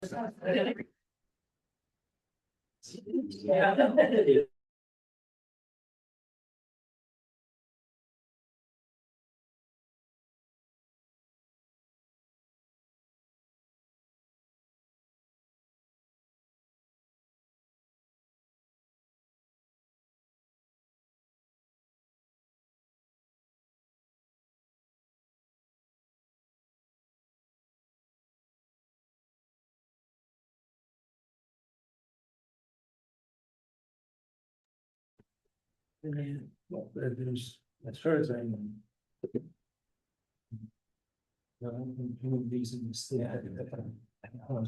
Yeah. Well, there's, as far as I know.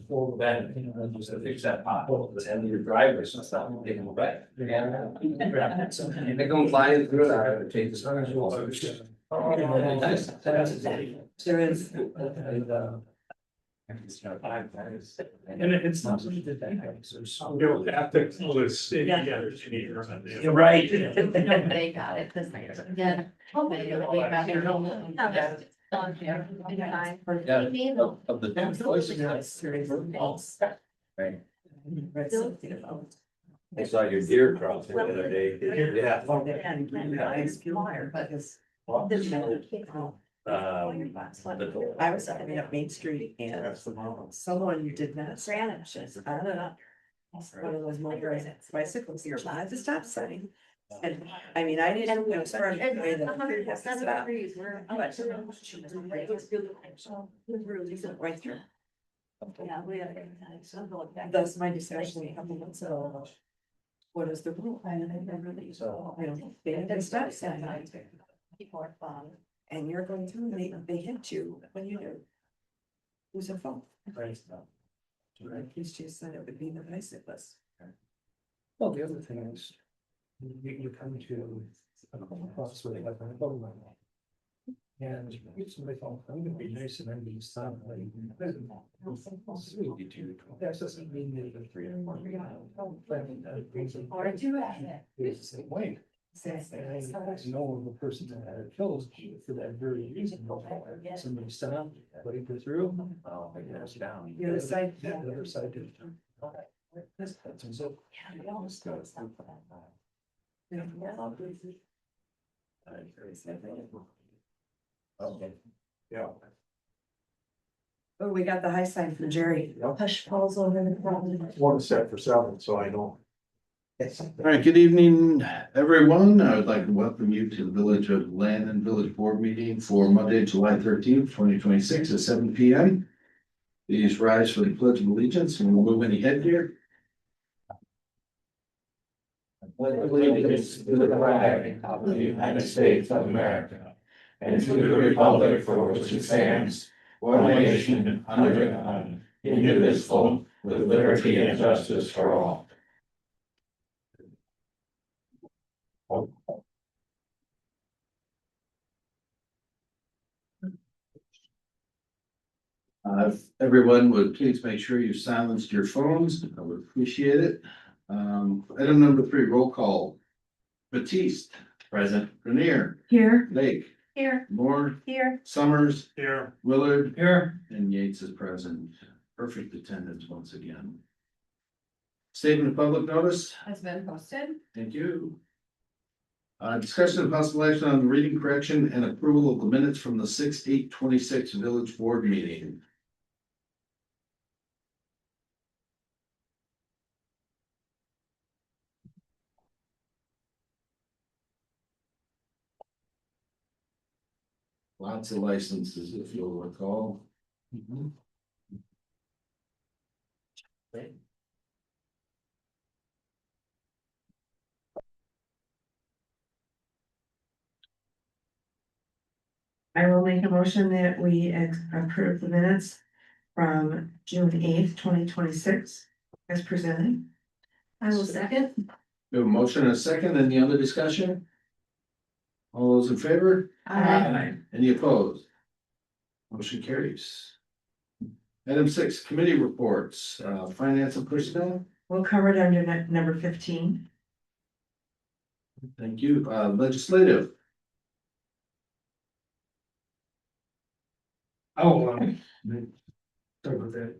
For that, you know, just to fix that pothole, the end of your driveway, so it's not taking them back. Yeah. They go flying through it, I have to take this. There is. And it's not something that they have, so. You'll have to call the city. You're right. They got it this year. Yeah. Of the two voices. Right. I saw your deer crossing the other day. Yeah. I was up Main Street and someone you did not. I don't know. One of those motorized bicycles here at the stop sign. And I mean, I didn't know. Right through. That's my discussion a couple months ago. What is the rule? I don't. They have a stop sign. And you're going through, they hit you when you do. Who's a phone? He's just said it would be the bicyclist. Well, the other thing is, you come to a cross where they have a phone line. And if somebody thought, I'm gonna be nice and I'm gonna stop. That doesn't mean that the 3 or 4. Or do it. It's the same way. And I know the person that had it killed for that very reason. Somebody stopped, put it through. Oh, my gosh, down. The other side. Yeah, the other side did. So. Okay. Yeah. Oh, we got the high sign from Jerry. Push falls over the problem. One set for 7, so I know. All right, good evening, everyone. I would like to welcome you to the Village of Landon Village Board meeting for Monday, July 13th, 2026 at 7 p.m. Please rise for the Pledge of Allegiance and we'll move any headgear. Allegiance to the flag of the United States of America and to the republic for which it stands, one nation under God, indivisible, with liberty and justice for all. If everyone would please make sure you silenced your phones, I would appreciate it. Item number 3, roll call. Batiste. Present. Grenier. Here. Lake. Here. Moore. Here. Summers. Here. Willard. Here. And Yates is present. Perfect attendance once again. Statement of public notice. Has been posted. Thank you. Discussion of possible action on the reading correction and approval of the minutes from the 6/8/26 village board meeting. Lots of licenses, if you'll recall. I will make a motion that we approve the minutes from June 8th, 2026 as presented. I will second. We have a motion and a second. Any other discussion? All those in favor? Any opposed? Motion carries. Item 6, committee reports, finance and personnel. We'll cover it under number 15. Thank you. Legislative. Oh, sorry about that.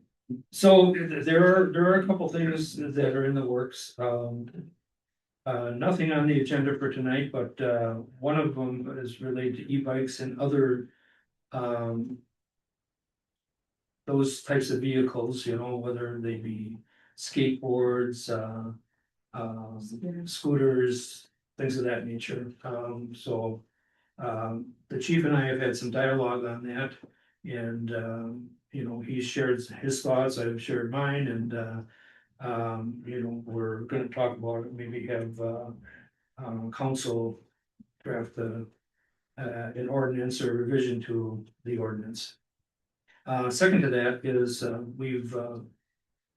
So there are a couple things that are in the works. Nothing on the agenda for tonight, but one of them is related to e-bikes and other those types of vehicles, you know, whether they be skateboards, scooters, things of that nature. The chief and I have had some dialogue on that. And, you know, he shared his thoughts, I've shared mine, and, you know, we're gonna talk about it, maybe have, council draft an ordinance or revision to the ordinance. Second to that is,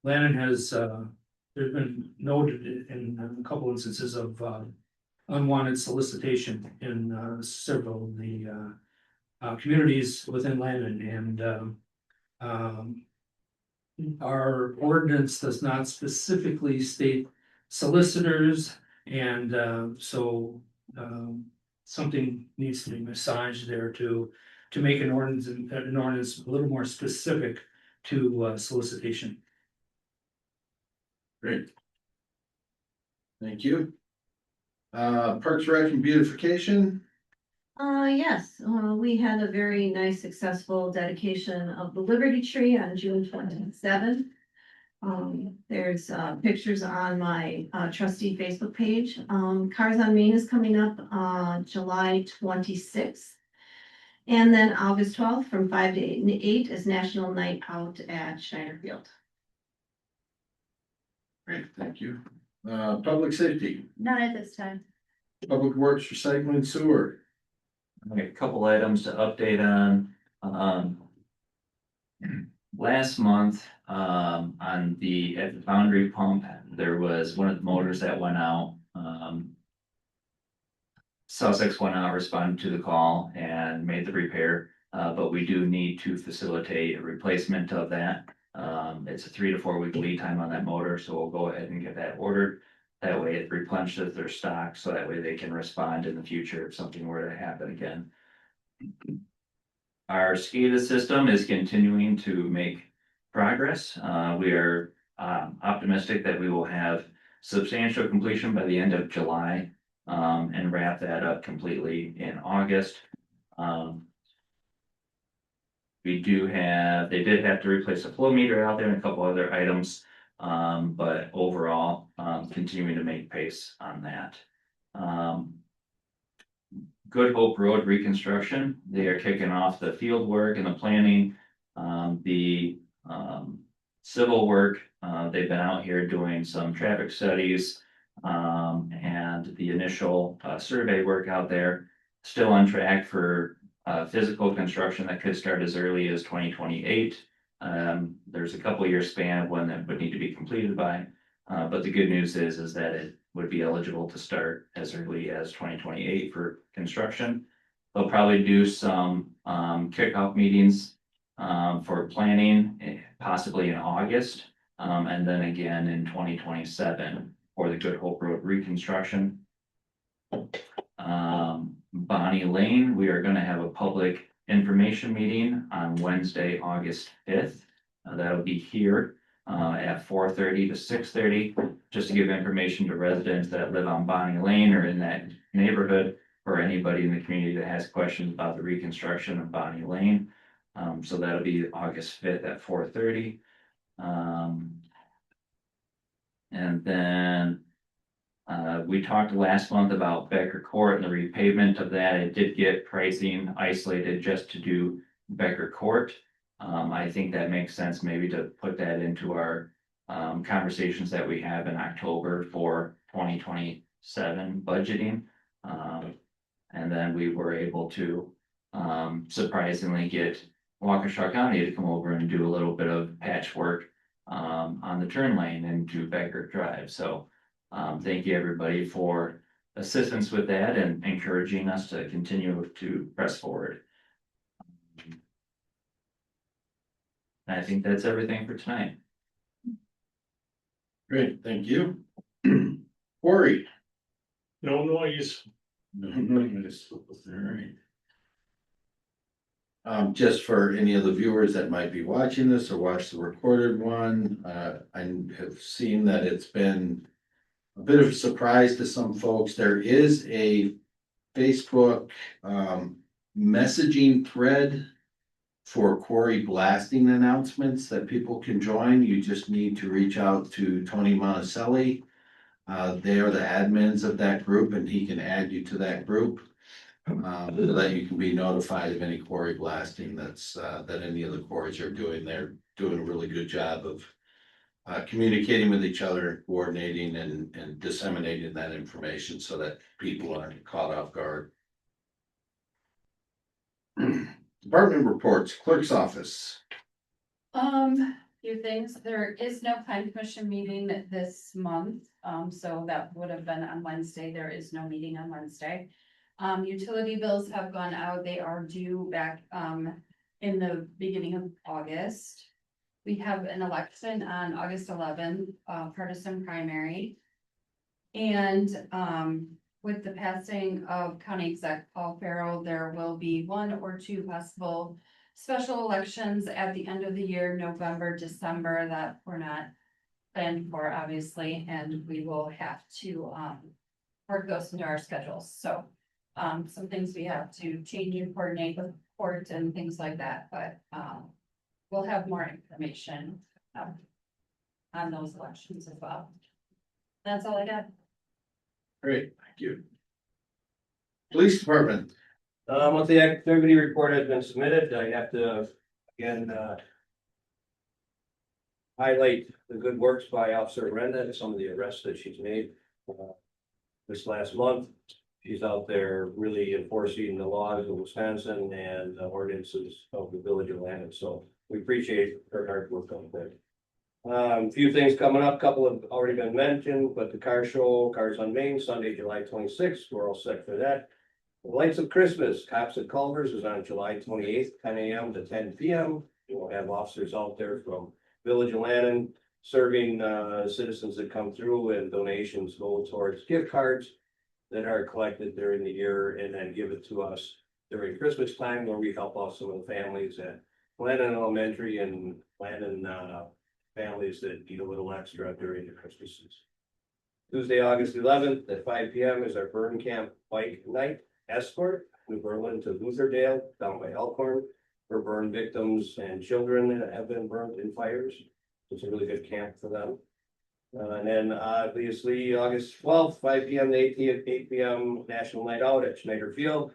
Lannon has, there's been noted in a couple instances of, unwanted solicitation in, several of the, communities within Lannon, and, our ordinance does not specifically state solicitors, and, something needs to be massaged there to make an ordinance a little more specific to, solicitation. Great. Thank you. Parks, Rec and Beautification. Yes, we had a very nice successful dedication of the Liberty Tree on June 27th. There's pictures on my trustee Facebook page. Cars on Main is coming up July 26th. And then August 12th from 5 to 8 is National Night Out at Schneider Field. Great, thank you. Public Safety, Not at this time. Public Works, Recycling and Sewer. Okay, a couple items to update on. Last month, at the boundary pump, there was one of the motors that went out. Sussex went out, responded to the call and made the repair, but we do need to facilitate a replacement of that. It's a 3 to 4 week lead time on that motor, so we'll go ahead and get that ordered. That way it replenishes their stock, so that way they can respond in the future if something were to happen again. Our SCADA system is continuing to make progress. We are optimistic that we will have substantial completion by the end of July, and wrap that up completely in August. They did have to replace a flow meter out there and a couple other items, but overall, continuing to make pace on that. Good Hope Road reconstruction, they are kicking off the field work and the planning. The civil work, they've been out here doing some traffic studies, and the initial survey work out there. Still on track for physical construction that could start as early as 2028. There's a couple year span of when that would need to be completed by, but the good news is that it would be eligible to start as early as 2028 for construction. They'll probably do some kickoff meetings for planning, possibly in August, and then again in 2027 for the Good Hope Road reconstruction. Bonnie Lane, we are going to have a public information meeting on Wednesday, August 5th. That'll be here at 4:30 to 6:30, just to give information to residents that live on Bonnie Lane or in that neighborhood, or anybody in the community that has questions about the reconstruction of Bonnie Lane. So that'll be August 5th at 4:30. And then we talked last month about Becker Court and the repavement of that. It did get pricing isolated just to do Becker Court. I think that makes sense maybe to put that into our conversations that we have in October for 2027 budgeting. And then we were able to surprisingly get Waukesha County to come over and do a little bit of patchwork on the turn lane into Becker Drive. So thank you everybody for assistance with that and encouraging us to continue to press forward. I think that's everything for tonight. Great, thank you. Corey. No noise. No, no, it's all right. Just for any of the viewers that might be watching this or watch the recorded one, I have seen that it's been a bit of a surprise to some folks. There is a Facebook messaging thread for quarry blasting announcements that people can join. You just need to reach out to Tony Monticelli. They are the admins of that group, and he can add you to that group. So that you can be notified of any quarry blasting that any of the quarries are doing. They're doing a really good job of communicating with each other, coordinating and disseminating that information so that people aren't caught off guard. Department reports, clerk's office. Few things. There is no plan commission meeting this month, so that would have been on Wednesday. There is no meeting on Wednesday. Utility bills have gone out. They are due back, in the beginning of August. We have an election on August 11th, partisan primary. And, with the passing of County Exec Paul Farrell, there will be 1 or 2 possible special elections at the end of the year, November, December, that we're not planned for, obviously, and we will have to, work those into our schedules. So, some things we have to change and coordinate with court and things like that, but, we'll have more information, on those elections as well. That's all I got. Great, thank you. Police department. Monthly activity report has been submitted. I have to, again, highlight the good works by Officer Brenda and some of the arrests that she's made. This last month, she's out there really enforcing the laws of Wisconsin and the ordinances of the village of Landon. So we appreciate her hard work on that. A few things coming up, couple have already been mentioned, but the car show, Cars on Main, Sunday, July 26th, we're all set for that. The Lights of Christmas, Cops at Culvers is on July 28th, 10 a.m. to 10 p.m. We'll have officers out there from Village of Lannon serving citizens that come through, and donations go towards gift cards that are collected during the year and then give it to us during Christmas time, where we help out some of the families at Lannon Elementary and Lannon families that need a little extra during the Christmas season. Tuesday, August 11th at 5 p.m. is our burn camp bike night escort, New Berlin to Lutherdale down by Elkhorn, for burn victims and children that have been burned in fires. It's a really good camp for them. And then obviously August 12th, 5 p.m. to 8 p.m. National Night Out at Schneider Field.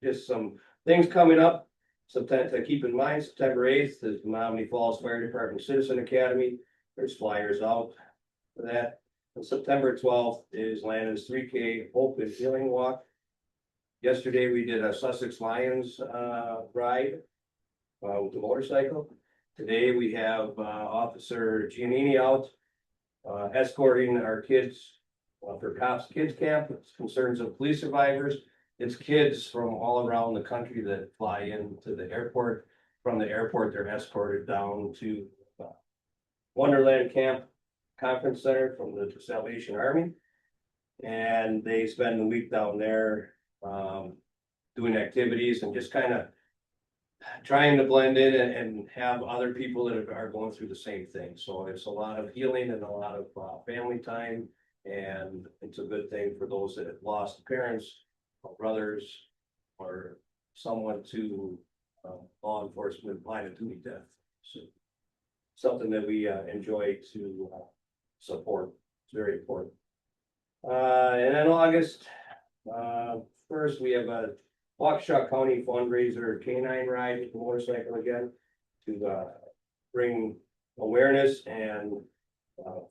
Just some things coming up. Sometimes to keep in mind, September 8th is Menominee Falls Fire Department Citizen Academy. There's flyers out for that. And September 12th is Landon's 3K Hope and Healing Walk. Yesterday we did a Sussex Lions ride with the motorcycle. Today we have Officer Giannini out escorting our kids for Cops Kids Camp. It's concerns of police survivors. It's kids from all around the country that fly into the airport. From the airport, they're escorted down to Wonderland Camp Conference Center from the Salvation Army. And they spend the week down there doing activities and just kind of trying to blend in and have other people that are going through the same thing. So it's a lot of healing and a lot of family time. And it's a good thing for those that have lost parents, or brothers, or someone to law enforcement line of duty death. So something that we enjoy to support. It's very important. And then August 1st, we have a Waukesha County fundraiser canine ride with the motorcycle again to bring awareness and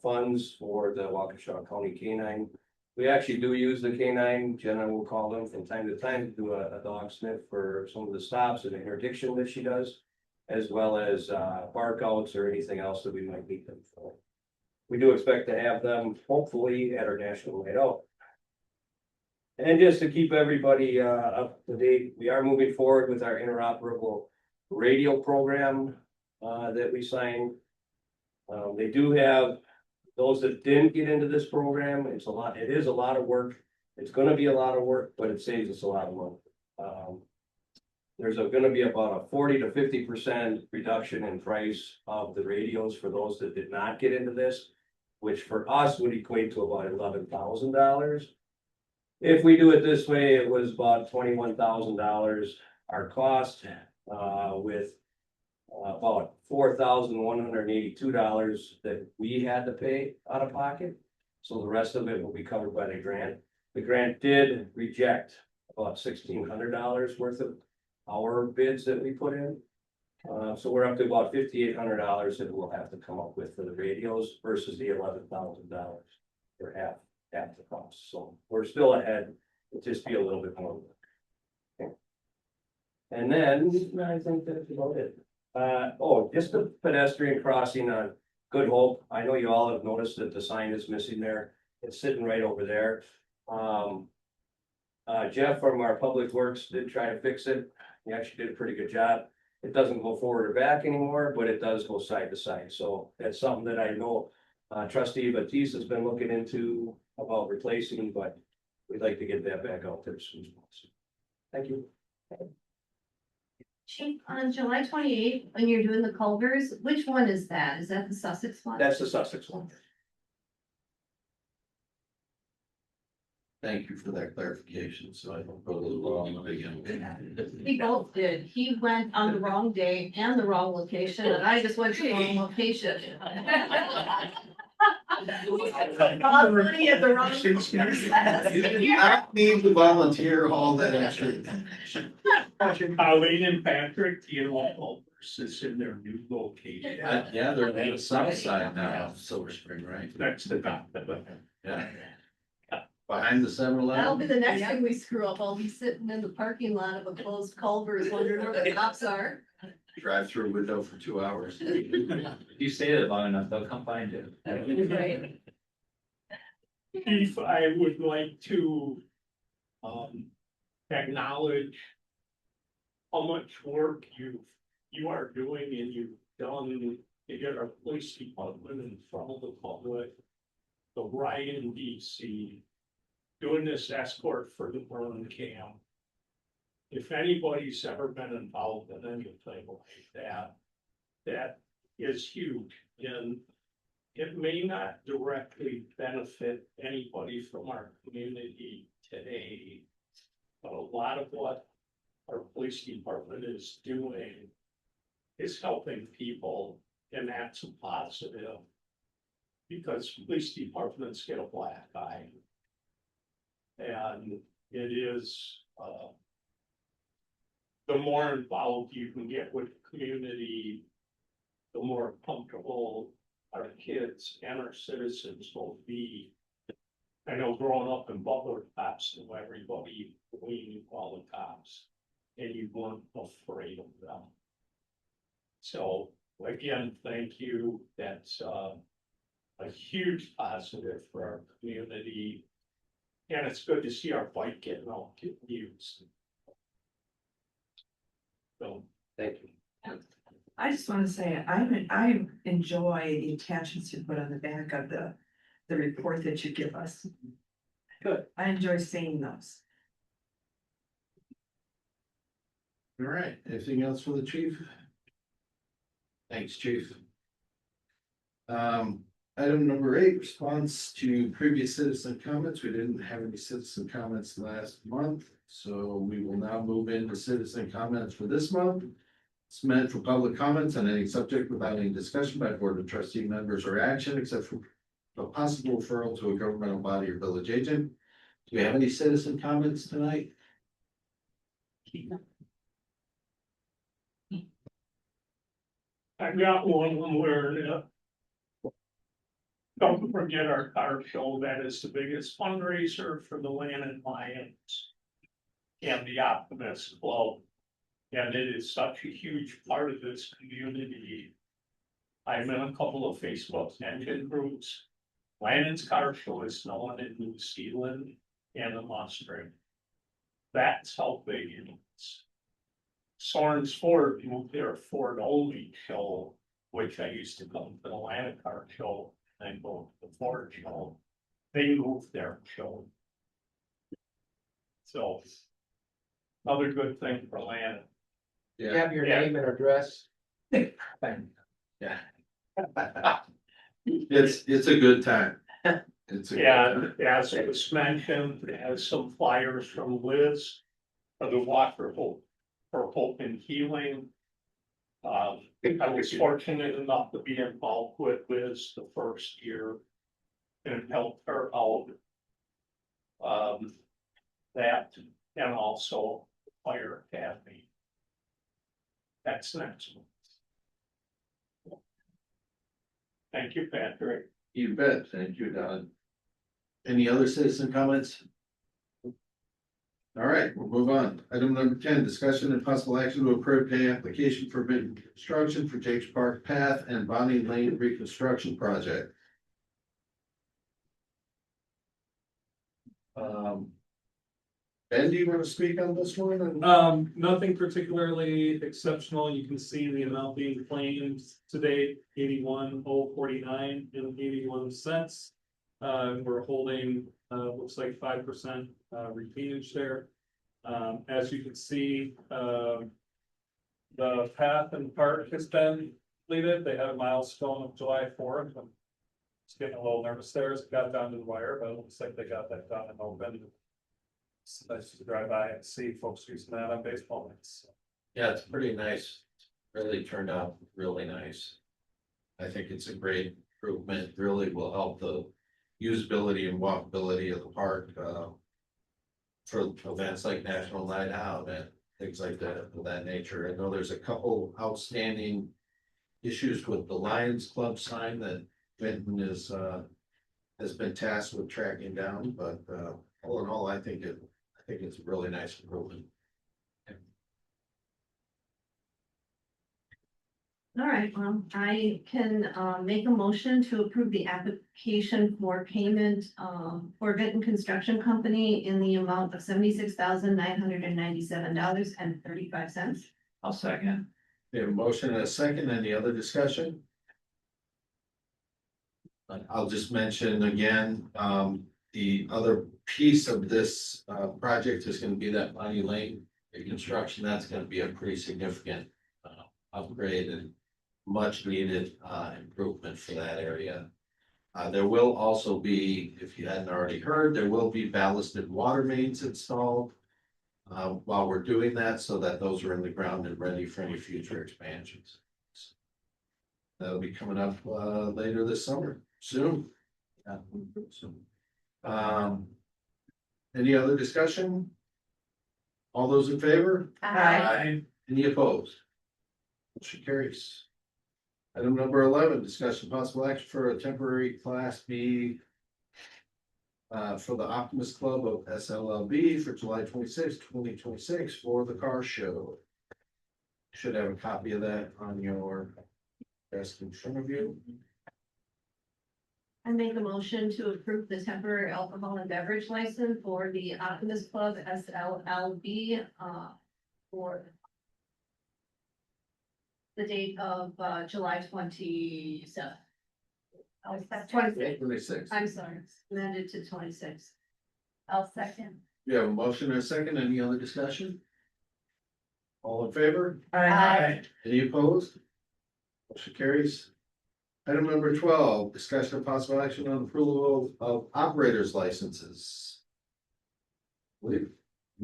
funds for the Waukesha County canine. We actually do use the canine. Jenna will call them from time to time to do a dog sniff for some of the stops and interdiction that she does, as well as bark outs or anything else that we might need them for. We do expect to have them hopefully at our National Night Out. And just to keep everybody up to date, we are moving forward with our interoperable radio program that we signed. They do have those that didn't get into this program. It is a lot of work. It's going to be a lot of work, but it saves us a lot of money. there's gonna be about a 40 to 50% reduction in price of the radios for those that did not get into this, which for us would equate to about $11,000. If we do it this way, it was about $21,000 our cost, with about $4,182 that we had to pay out of pocket. So the rest of it will be covered by the grant. The grant did reject about $1,600 worth of our bids that we put in. So we're up to about $5,800 that we'll have to come up with for the radios versus the $11,000 for half the cost. So we're still ahead, it'll just be a little bit more work. Okay. And then I think that's about it. Just the pedestrian crossing on Good Hope. I know you all have noticed that the sign is missing there. It's sitting right over there. Jeff from our Public Works did try to fix it. He actually did a pretty good job. It doesn't go forward or back anymore, but it does go side to side. So that's something that I know Trustee Batiste has been looking into about replacing, but we'd like to get that back out there as soon as possible. Thank you. Chief, on July 28th, when you're doing the Culvers, which one is that? Is that the Sussex one? That's the Sussex one. Thank you for that clarification, so I don't go a little wrong again. We both did. He went on the wrong day and the wrong location, and I just went to the wrong location. Money at the wrong. You did not need to volunteer all that extra information. Colleen and Patrick, you know, is in their new location. Yeah, they're on the south side now of Silver Spring, right? Next to that. Yeah. Behind the 7-Eleven. That'll be the next thing we screw up. I'll be sitting in the parking lot of a closed Culvers wondering where the cops are. Drive through a window for 2 hours. If you stay there long enough, they'll come find you. Right. Chief, I would like to acknowledge how much work you are doing and you've done to get our police department in front of the public. The riot in DC, doing this escort for the burn camp. If anybody's ever been involved in anything like that, that is huge. And it may not directly benefit anybody from our community today, but a lot of what our police department is doing is helping people, and that's a positive. Because police departments get a black eye. And it is, the more involved you can get with the community, the more comfortable our kids and our citizens will be. I know growing up in Butler, cops knew everybody, we knew all the cops, and you weren't afraid of them. So again, thank you. That's a huge positive for our community. And it's good to see our bike getting used. So, Thank you. I just want to say, I enjoy the attachments you put on the back of the report that you give us. Good. I enjoy seeing those. All right, anything else for the chief? Thanks, chief. Item number 8, response to previous citizen comments. We didn't have any citizen comments last month, so we will now move into citizen comments for this month. It's meant for public comments on any subject without any discussion by board of trustee members or action, except for a possible referral to a governmental body or village agent. Do we have any citizen comments tonight? I've got one where don't forget our car show. That is the biggest fundraiser for the Land and Lions and the Optimist Club. And it is such a huge part of this community. I'm in a couple of Facebook engine groups. Landon's car show is known in New Zealand and the Mustard. That's how big it is. Soren's Ford moved their Ford only show, which I used to come to the Atlanta car show and go to the Ford show. They moved their show. So another good thing for Atlanta. Yeah. have your name and address? Yeah. It's a good time. It's a good time. And as it was mentioned, as some flyers from Liz for the walk for hope and healing. I was fortunate enough to be involved with Liz the first year and helped her out. That and also Fire Academy. That's next month. Thank you, Patrick. You bet. Thank you, Don. Any other citizen comments? All right, we'll move on. Item number 10, discussion and possible action to approve pay application for bid construction for Jake's Park Path and Bonnie Lane reconstruction project. Ben, do you want to speak on this one? Nothing particularly exceptional. You can see the amount being claimed to date, 81,049 and 81 cents. We're holding, looks like 5% retainage there. As you can see, the path and park has been completed. They had a milestone of July 4th. I'm just getting a little nervous there as it got down to the wire, but it looks like they got that done and open. It's nice to drive by and see folks using that on baseball nights. Yeah, it's pretty nice. Really turned out really nice. I think it's a great improvement, really will help the usability and walkability of the park, for events like National Night Out and things like that, of that nature. I know there's a couple outstanding issues with the Lions Club sign that Benton is, has been tasked with tracking down, but, all in all, I think it's a really nice improvement. All right, well, I can make a motion to approve the application for payment for Vinton Construction Company in the amount of $76,997.35. I'll second. We have a motion and a second. Any other discussion? I'll just mention again, the other piece of this project is gonna be that Bonnie Lane reconstruction. That's gonna be a pretty significant upgrade and much needed improvement for that area. There will also be, if you hadn't already heard, there will be ballasted water mains installed while we're doing that, so that those are in the ground and ready for any future expansions. That'll be coming up later this summer, soon. Yeah, soon. Any other discussion? All those in favor? Aye. Any opposed? Motion carries. Item number 11, discussion possible action for a temporary Class B for the Optimist Club of SLLB for July 26, 2026 for the car show. Should have a copy of that on your desk in front of you. I make a motion to approve the temporary alcohol and beverage license for the Optimist Club SLLB for the date of July 27th. 26th. 26. I'm sorry, amended to 26. I'll second. We have a motion and a second. Any other discussion? All in favor? Aye. Any opposed? Motion carries. Item number 12, discussion of possible action on approval of operators licenses. We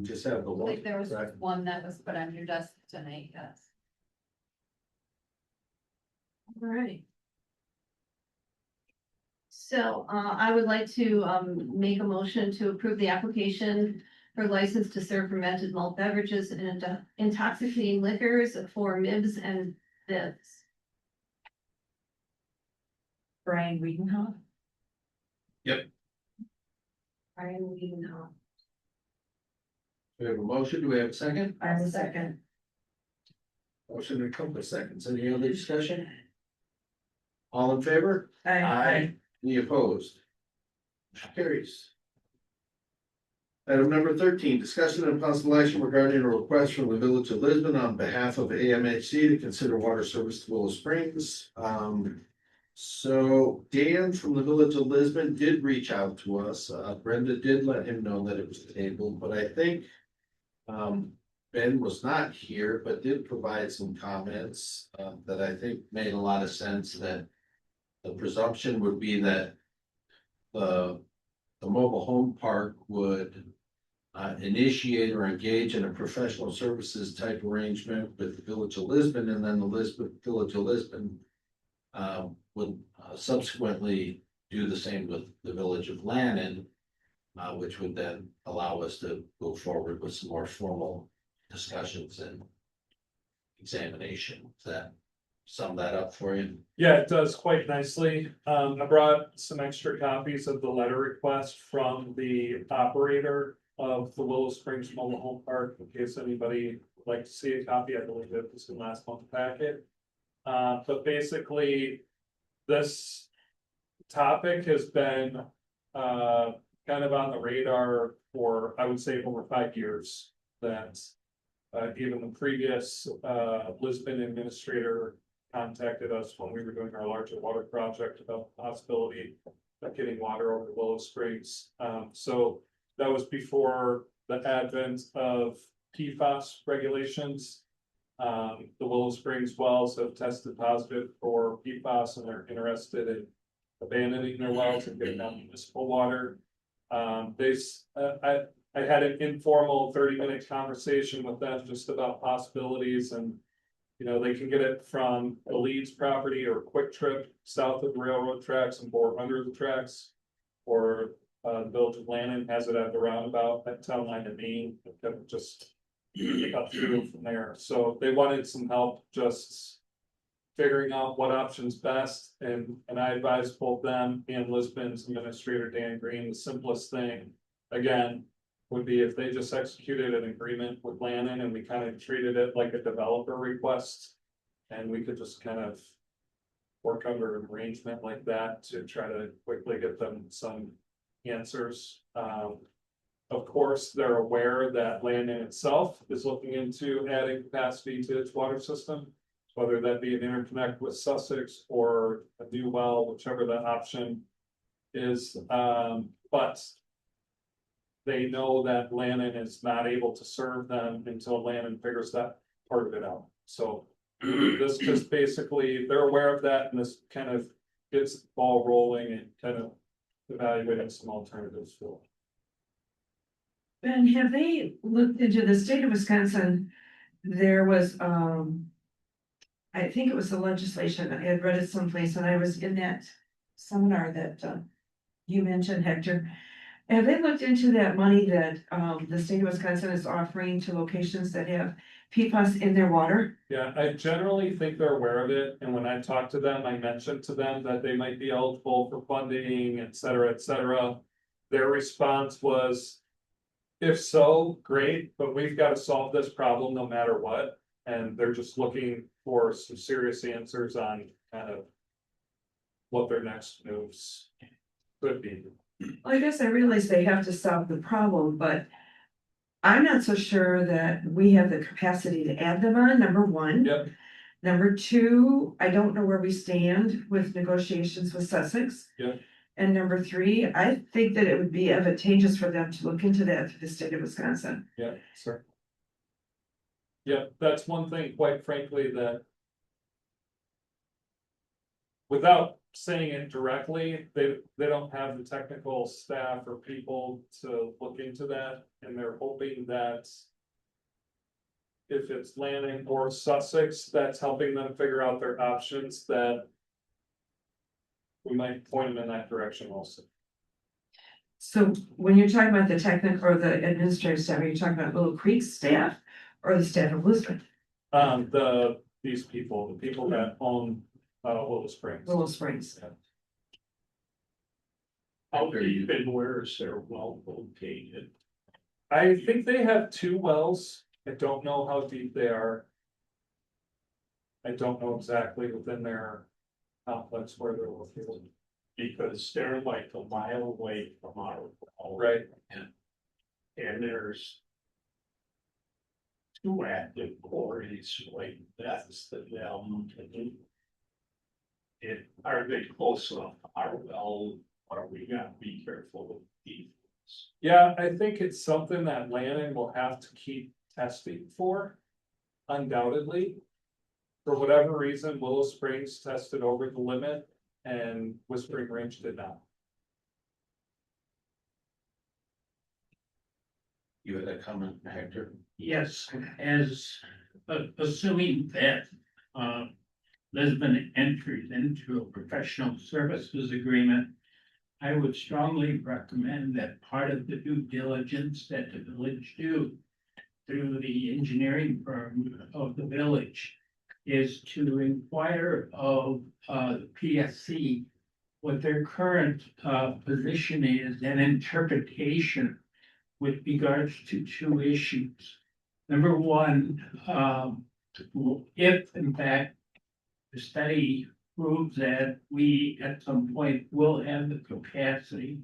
just have the I one. think there was correct? one that was put on your desk tonight, yes. All right. So I would like to make a motion to approve the application for license to serve fermented malt beverages and intoxicating liquors for MIBs and BIBs. Brian Wiedenhoff. Brian Wiedenhoff. We have a motion. Do we have a second? I'm the second. Motion in a couple of seconds. Any other discussion? All in favor? Aye. Any opposed? Motion carries. Item number 13, discussion and possible action regarding a request from the Village of Lisbon on behalf of AMHC to consider water service to Willow Springs. So Dan from the Village of Lisbon did reach out to us. Brenda did let him know that it was tabled, but I think Ben was not here, but did provide some comments, that I think made a lot of sense, that the presumption would be that the mobile home park would initiate or engage in a professional services type arrangement with the Village of Lisbon, and then the Village of Lisbon would subsequently do the same with the Village of Lannon, which would then allow us to go forward with some more formal discussions and examination. Does that sum that up for you? Yeah, it does quite nicely. I brought some extra copies of the letter request from the operator of the Willow Springs Mobile Home Park, in case anybody would like to see a copy. I believe it was in last month's packet. But basically, this topic has been kind of on the radar for, I would say, over 5 years. That even the previous Lisbon administrator contacted us when we were doing our larger water project about the possibility of getting water over Willow Springs. So that was before the advent of PFAS regulations. The Willow Springs wells have tested positive for PFAS, and they're interested in abandoning their wells and getting on municipal water. I had an informal 30-minute conversation with them just about possibilities, and you know, they can get it from the Leeds property or Quick Trip south of the railroad tracks and bore under the tracks. Or the Village of Lannon has it at the roundabout at Town Line and Main, just up through from there. So they wanted some help just figuring out what option's best, and I advised both them and Lisbon's administrator Dan Green, the simplest thing, again, would be if they just executed an agreement with Lannon and we kind of treated it like a developer request. And we could just kind of work under an arrangement like that to try to quickly get them some answers. Of course, they're aware that Lannon itself is looking into adding capacity to its water system, whether that be an interconnect with Sussex or a new well, whichever the option is. But they know that Lannon is not able to serve them until Lannon figures that part of it out. So this just basically, they're aware of that, and this kind of gets the ball rolling and kind of evaluating some alternatives for. Ben, have they looked into the state of Wisconsin? There was, I think it was the legislation, I had read it someplace, and I was in that seminar that you mentioned, Hector. Have they looked into that money that the state of Wisconsin is offering to locations that have PFAS in their water? Yeah, I generally think they're aware of it, and when I talked to them, I mentioned to them that they might be eligible for funding, et cetera, et cetera. Their response was, if so, great, but we've got to solve this problem no matter what. And they're just looking for some serious answers on kind of what their next moves could be. Well, I guess I realize they have to solve the problem, but I'm not so sure that we have the capacity to add them on, number one. Yep. Number two, I don't know where we stand with negotiations with Sussex. Yep. And number three, I think that it would be advantageous for them to look into that through the state of Wisconsin. Yeah, sir. Yeah, that's one thing, quite frankly, that without saying it directly, they don't have the technical staff or people to look into that, and they're hoping that if it's Lanning or Sussex, that's helping them figure out their options, that we might point them in that direction also. So when you're talking about the technical or the administrative staff, are you talking about Little Creek staff or the staff of Lisbon? These people, the people that own Willow Springs. Willow Springs. How deep and where is their well located? I think they have 2 wells. I don't know how deep they are. I don't know exactly within their complex where they're located. Because they're like a mile away from our well. Right. And there's 2 active quarries, like that's the them. Are they close enough to our well, or we gotta be careful with these? Yeah, I think it's something that Lannon will have to keep testing for. Undoubtedly. For whatever reason, Willow Springs tested over the limit and Whispering Range did not. You had a comment, Hector? Yes, as assuming that Lisbon enters into a professional services agreement, I would strongly recommend that part of the due diligence that the village do through the engineering firm of the village is to inquire of the PSC what their current position is and interpretation with regards to two issues. Number one, if in fact the study proves that we at some point will have the capacity,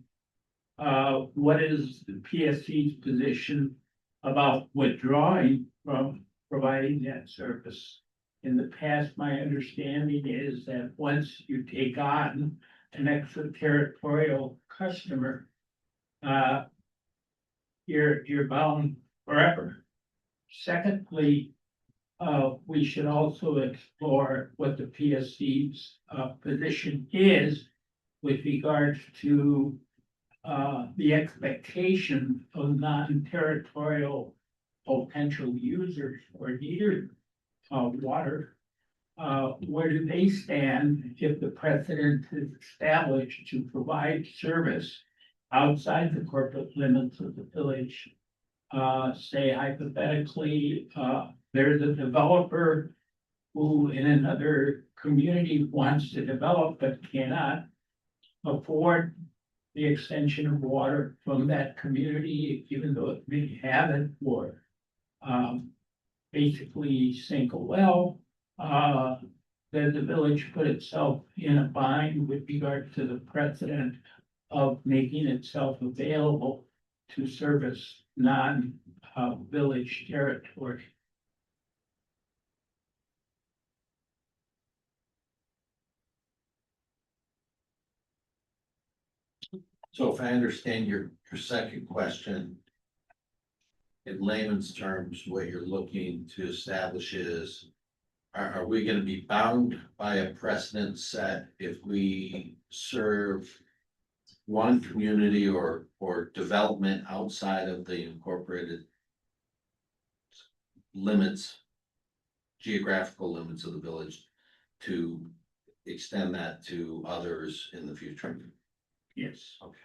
what is the PSC's position about withdrawing from providing that service? In the past, my understanding is that once you take on an extraterritorial customer, you're bound forever. Secondly, we should also explore what the PSC's position is with regards to the expectation of non-territorial potential users or needers of water. Where do they stand if the precedent is established to provide service outside the corporate limits of the village? Say hypothetically, there's a developer who in another community wants to develop but cannot afford the extension of water from that community, even though it may have it, or basically sink a well. Then the village put itself in a bind with regard to the precedent of making itself available to service non-village territory. So if I understand your second question, in layman's terms, what you're looking to establish is, are we gonna be bound by a precedent set if we serve one community or development outside of the incorporated limits, geographical limits of the village, to extend that to others in the future? Yes. Okay.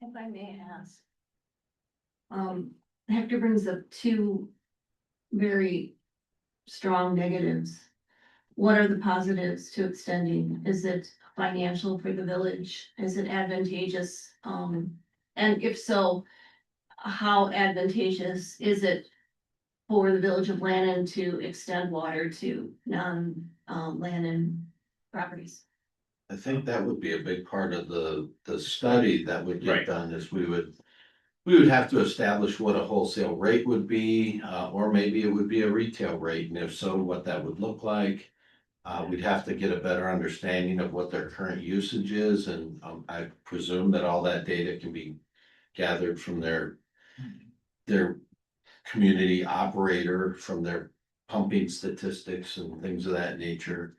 If I may ask. Hector brings up two very strong negatives. What are the positives to extending? Is it financial for the village? Is it advantageous? And if so, how advantageous is it for the village of Lannon to extend water to non-Lannon properties? I think that would be a big part of the study that would get Right. done, is we would have to establish what a wholesale rate would be, or maybe it would be a retail rate, and if so, what that would look like. We'd have to get a better understanding of what their current usage is, and I presume that all that data can be gathered from their community operator, from their pumping statistics and things of that nature.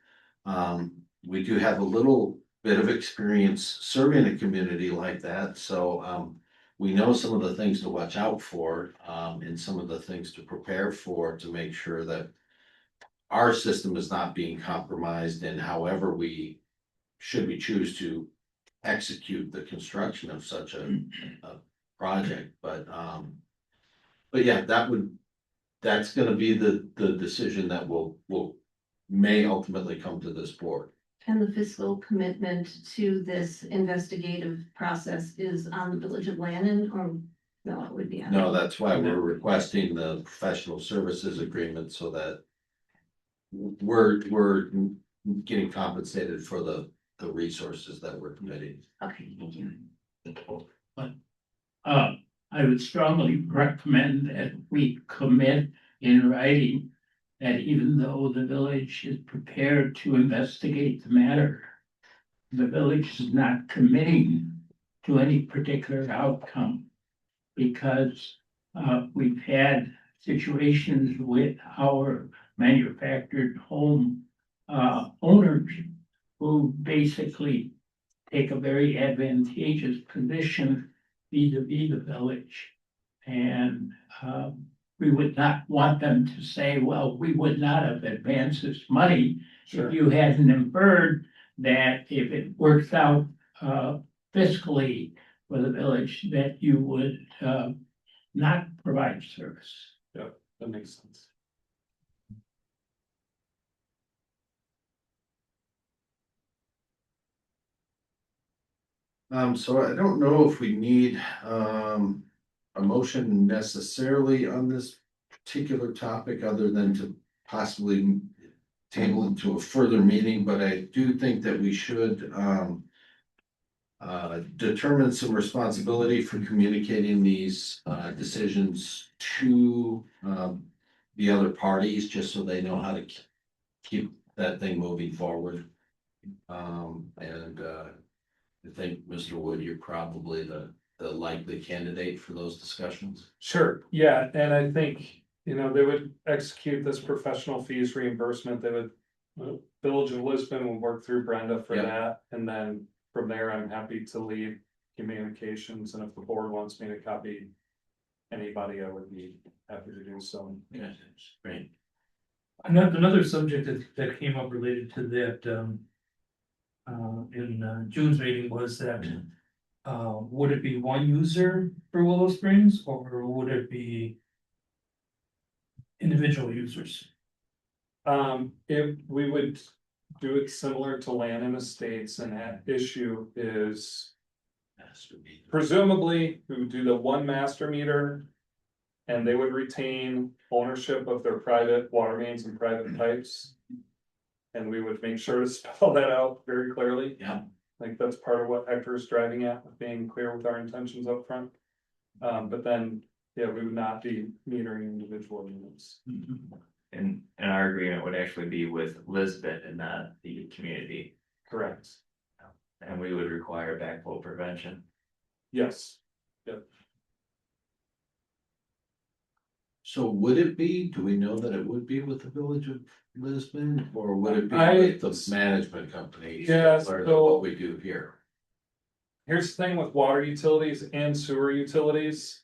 We do have a little bit of experience serving a community like that, so we know some of the things to watch out for, and some of the things to prepare for, to make sure that our system is not being compromised in however we choose to execute the construction of such a project. But yeah, that's gonna be the decision that may ultimately come to this board. And the fiscal commitment to this investigative process is on the village of Lannon, or no, it would be on? No, that's why we're requesting the professional services agreement, so that we're getting compensated for the resources that we're committing. Okay, thank you. I would strongly recommend that we commit in writing that even though the village is prepared to investigate the matter, the village is not committing to any particular outcome, because we've had situations with our manufactured home owners who basically take a very advantageous position vis-a-vis the village. And we would not want them to say, well, we would not have advanced this money if you hadn't inferred that if it works out fiscally for the village, that you would not provide service. That makes sense. So I don't know if we need, a motion necessarily on this particular topic, other than to possibly table it to a further meeting, but I do think that we should, determine some responsibility for communicating these, decisions to, the other parties, just so they know how to keep that thing moving forward. I think, Mr. Wood, you're probably the likely candidate for those discussions. Sure, yeah, and I think, you know, they would execute this professional fees reimbursement, they would. Village of Lisbon will work through Brenda for Yep. that, and then from there, I'm happy to lead communications, and if the board wants me to copy. Anybody, I would be happy to do so. Yeah, great. Another subject that came up related to that, in June's meeting was that, would it be one user for Willow Springs, or would it be individual users? If we would do it similar to land and estates, and that issue is presumably we would do the one master meter. And they would retain ownership of their private water mains and private pipes. And we would make sure to spell that out very clearly. Yeah. Like that's part of what Hector is driving at, with being clear with our intentions up front. But then, yeah, we would not be metering individual units. And our agreement would actually be with Lisbon and not the community, Correct. and we would require backflow prevention. Yes. So would it be, do we know that it would be with the Village of Lisbon, or would it be I- with the management company? Yeah, Similar to so- what we do here. Here's the thing with water utilities and sewer utilities.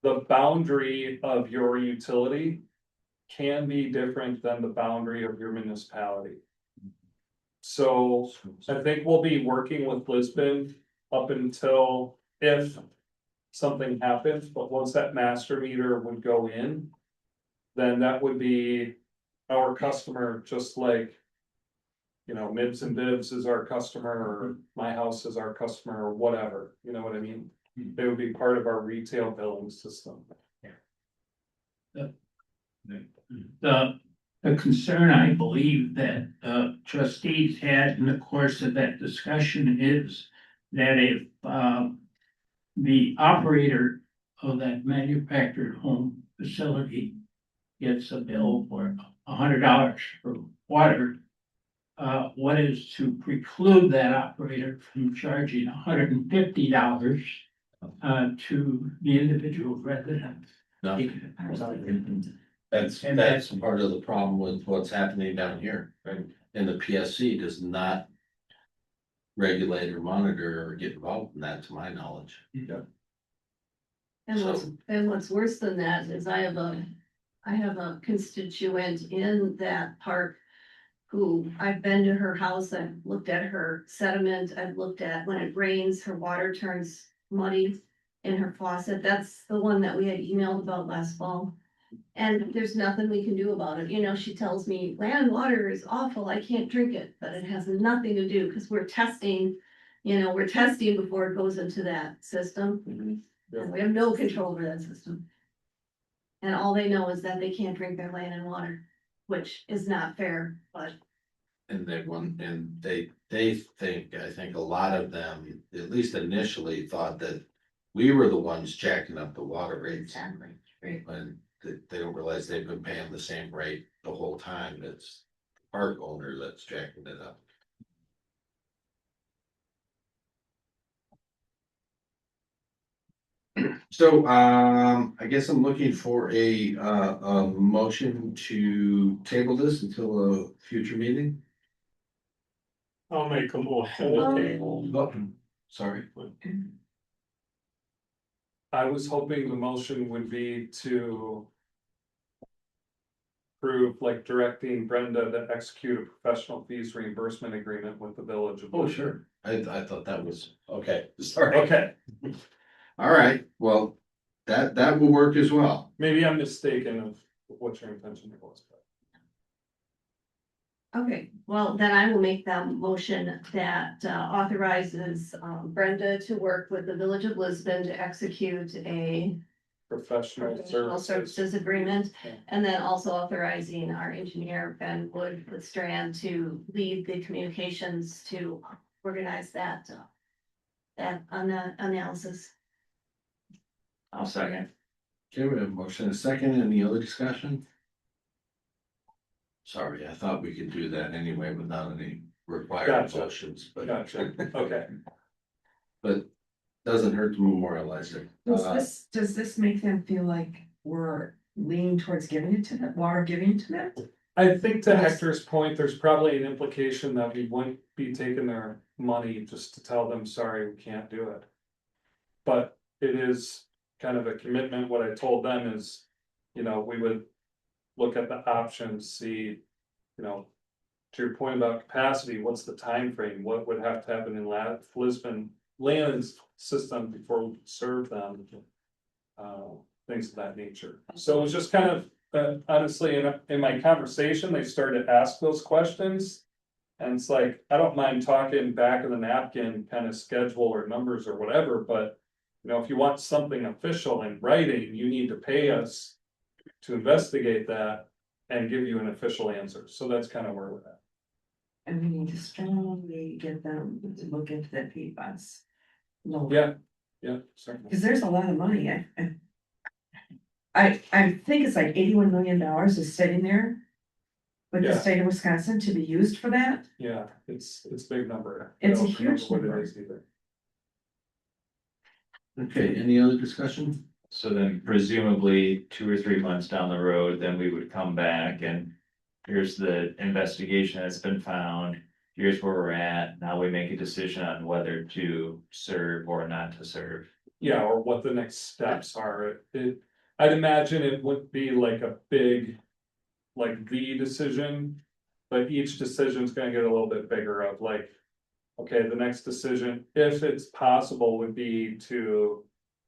The boundary of your utility can be different than the boundary of your municipality. So I think we'll be working with Lisbon up until if something happens, but once that master meter would go in, then that would be our customer, just like, you know, Mibs and Bibs is our customer, or My House is our customer, or whatever, you know what I mean? They would be part of our retail billing system. The concern, I believe, that trustees had in the course of that discussion is that if the operator of that manufactured home facility gets a bill for $100 for water, what is to preclude that operator from charging $150 to the individual resident? No, that's And that's part of the problem with what's happening down here, right? And the PSC does not regulate or monitor or get involved in that, to my knowledge. And what's worse than that is I have a constituent in that park. Who I've been to her house, I've looked at her sediment, I've looked at when it rains, her water turns muddy in her faucet. That's the one that we had emailed about last fall. And there's nothing we can do about it. You know, she tells me land water is awful. I can't drink it, but it has nothing to do because we're testing, we're testing before it goes into that system. And we have no control over that system. And all they know is that they can't drink their land and water, which is not fair, but. And they think, I think a lot of them, at least initially, thought that we were the ones jacking up the water rates. Exactly, right. When they don't realize they've been paying the same rate the whole time. It's the park owner that's jacking it up. So, I guess I'm looking for a motion to table this until a future meeting. I'll make a motion to table. Oh, sorry. I was hoping the motion would be to approve, like directing Brenda to execute a professional fees reimbursement agreement with the village of. Oh, sure. I thought that was, okay, sorry. Okay, All right, well, that will work as well. maybe I'm mistaken of what your intention was, but. Okay, well, then I will make that motion that authorizes Brenda to work with the Village of Lisbon to execute a Professional professional services. services agreement. Yeah. And then also authorizing our engineer, Ben Wood with Strand, to lead the communications to organize that analysis. I'll second. Okay, we have a motion and a second. Any other discussion? Sorry, I thought we could do that anyway without any required Gotcha. motions, but. Gotcha, okay. But doesn't hurt to memorialize it. Does this make them feel like we're leaning towards giving it to them, water giving it to them? I think to Yes. Hector's point, there's probably an implication that we wouldn't be taking their money just to tell them, sorry, we can't do it. But it is kind of a commitment. What I told them is, we would look at the options, see, to your point about capacity, what's the time frame? What would have to happen in Lisbon Land's system before we could serve them? Things of that nature. So it was just kind of, honestly, in my conversation, they started to ask those questions. And it's like, I don't mind talking back of the napkin kind of schedule or numbers or whatever, but if you want something official in writing, you need to pay us to investigate that and give you an official answer. So that's kind of where we're at. And we need to strongly get them to look into that PFAS. No. Yeah, certainly. Cause there's a lot of money. I think it's like $81 million is sitting there. With the Yeah. state of Wisconsin to be used for that. Yeah, it's a big number. It's I a don't remember huge what number. it is either. Okay, any other discussion? So then presumably 2 or 3 months down the road, then we would come back and here's the investigation that's been found. Here's where we're at. Now we make a decision on whether to serve or not to serve. Yeah, or what the next steps are. I'd imagine it would be like a big, like the decision. But each decision is gonna get a little bit bigger of like, okay, the next decision, if it's possible, would be to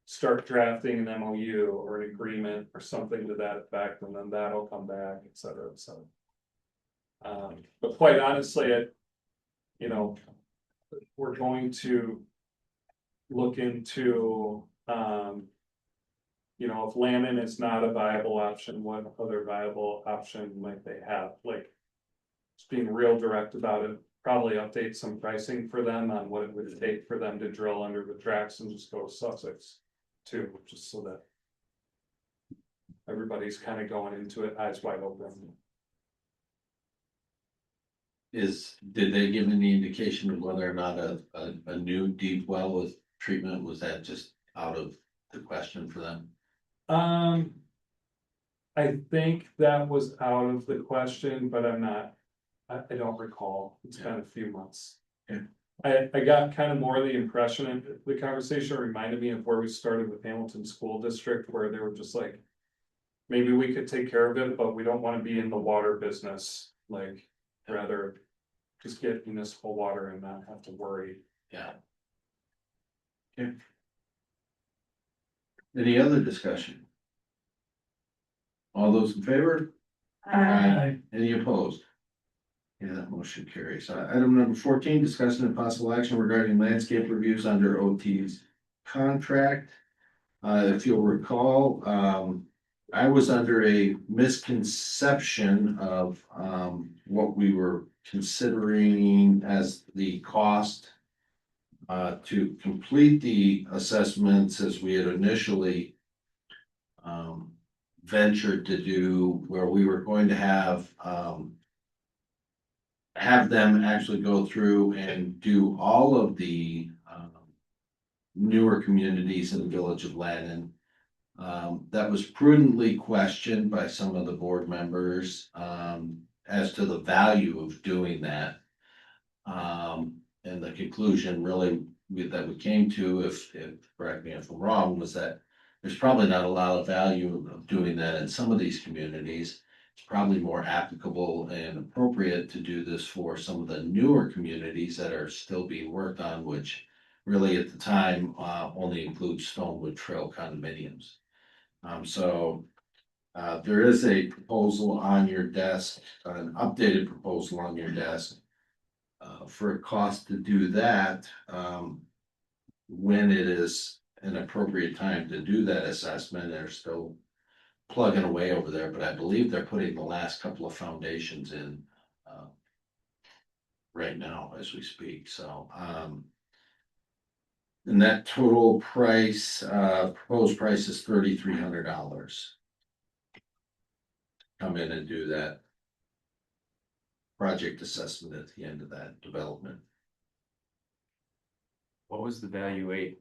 start drafting an MOU or an agreement or something to that effect, and then that'll come back, et cetera, so. But quite honestly, we're going to look into, if Lannon is not a viable option, what other viable option might they have, like. Just being real direct about it, probably update some pricing for them on what it would take for them to drill under the tracks and just go to Sussex. Too, just so that. Everybody's kind of going into it eyes wide open. Did they give any indication of whether or not a new deep well with treatment, was that just out of the question for them? I think that was out of the question, but I don't recall. It's been a few months. Yeah. I got kind of more of the impression, and the conversation reminded me of where we started with Hamilton School District, where they were just like. Maybe we could take care of it, but we don't want to be in the water business, like, rather. Just get municipal water and not have to worry. Yeah. Okay. Any other discussion? All those in favor? Any opposed? Yeah, that motion carries. Item number 14, discussion and possible action regarding landscape reviews under OT's contract. If you'll recall, I was under a misconception of what we were considering as the cost to complete the assessments as we had initially ventured to do, where we were going to have them actually go through and do all of the newer communities in the village of Lannon. That was prudently questioned by some of the board members, as to the value of doing that. And the conclusion really that we came to, if, correct me if I'm wrong, was that there's probably not a lot of value of doing that in some of these communities. It's probably more applicable and appropriate to do this for some of the newer communities that are still being worked on, which really at the time, only includes Stonewood Trail condominiums. There is a proposal on your desk, an updated proposal on your desk. For a cost to do that, when it is an appropriate time to do that assessment, they're still plugging away over there, but I believe they're putting the last couple of foundations in right now as we speak, so. And that total price, proposed price is $3,300. Come in and do that project assessment at the end of that development. What was the valuation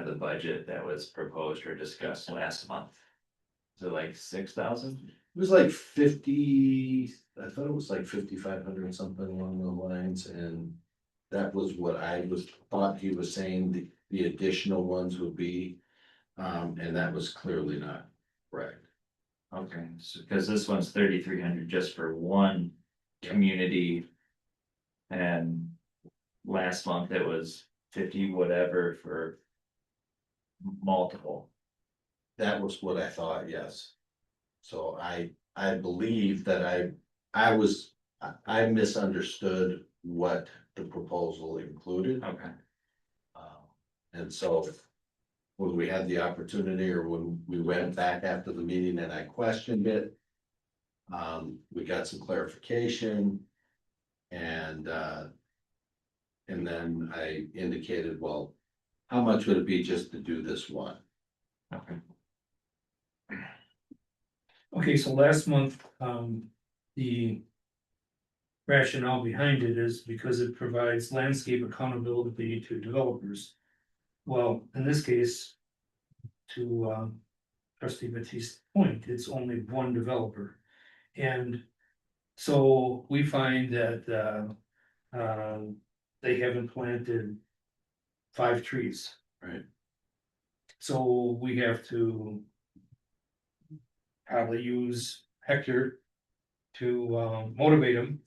of the budget that was proposed or discussed last month? Is it like 6,000? It was like 50, I thought it was like 5,500, something along those lines, and that was what thought he was saying the additional ones would be. And that was clearly not correct. Okay, so because this one's 3,300 just for one community. And last month it was 50 whatever for multiple. That was what I thought, yes. So I believe that I misunderstood what the proposal included. Okay. And so when we had the opportunity, or when we went back after the meeting and I questioned it, we got some clarification, and then I indicated, well, how much would it be just to do this one? Okay. Okay, so last month, the rationale behind it is because it provides landscape accountability to developers. Well, in this case, to trustee Batiste's point, it's only one developer. And so we find that they haven't planted 5 trees. Right. So we have to probably use Hector to motivate them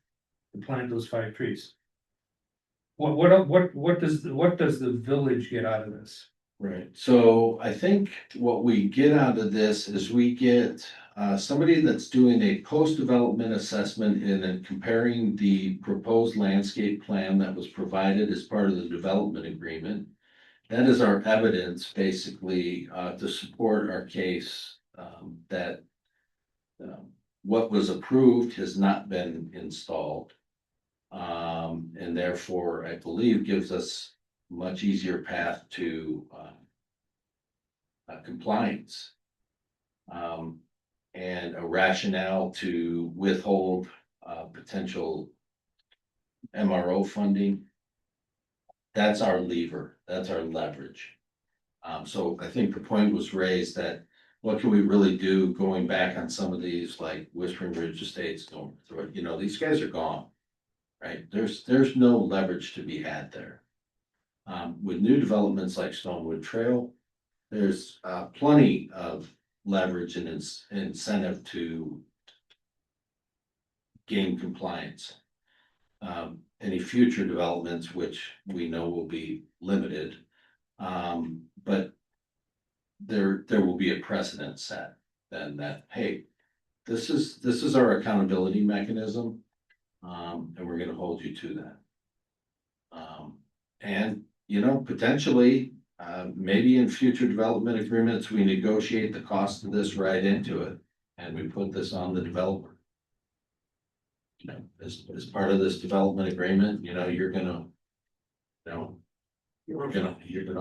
to plant those 5 trees. What does the village get out of this? Right, so I think what we get out of this is we get somebody that's doing a post-development assessment and then comparing the proposed landscape plan that was provided as part of the development agreement. That is our evidence, basically, to support our case, that what was approved has not been installed. And therefore, I believe gives us much easier path to compliance. And a rationale to withhold potential MRO funding. That's our lever, that's our leverage. So I think the point was raised that what can we really do going back on some of these, like Whispering Ridge Estates, going through it, these guys are gone. Right, there's no leverage to be had there. With new developments like Stonewood Trail, there's plenty of leverage and incentive to gain compliance. Any future developments, which we know will be limited, but there will be a precedent set then that, hey, this is our accountability mechanism. And we're gonna hold you to that. And, potentially, maybe in future development agreements, we negotiate the cost of this right into it, and we put this on the developer. As part of this development agreement, you're gonna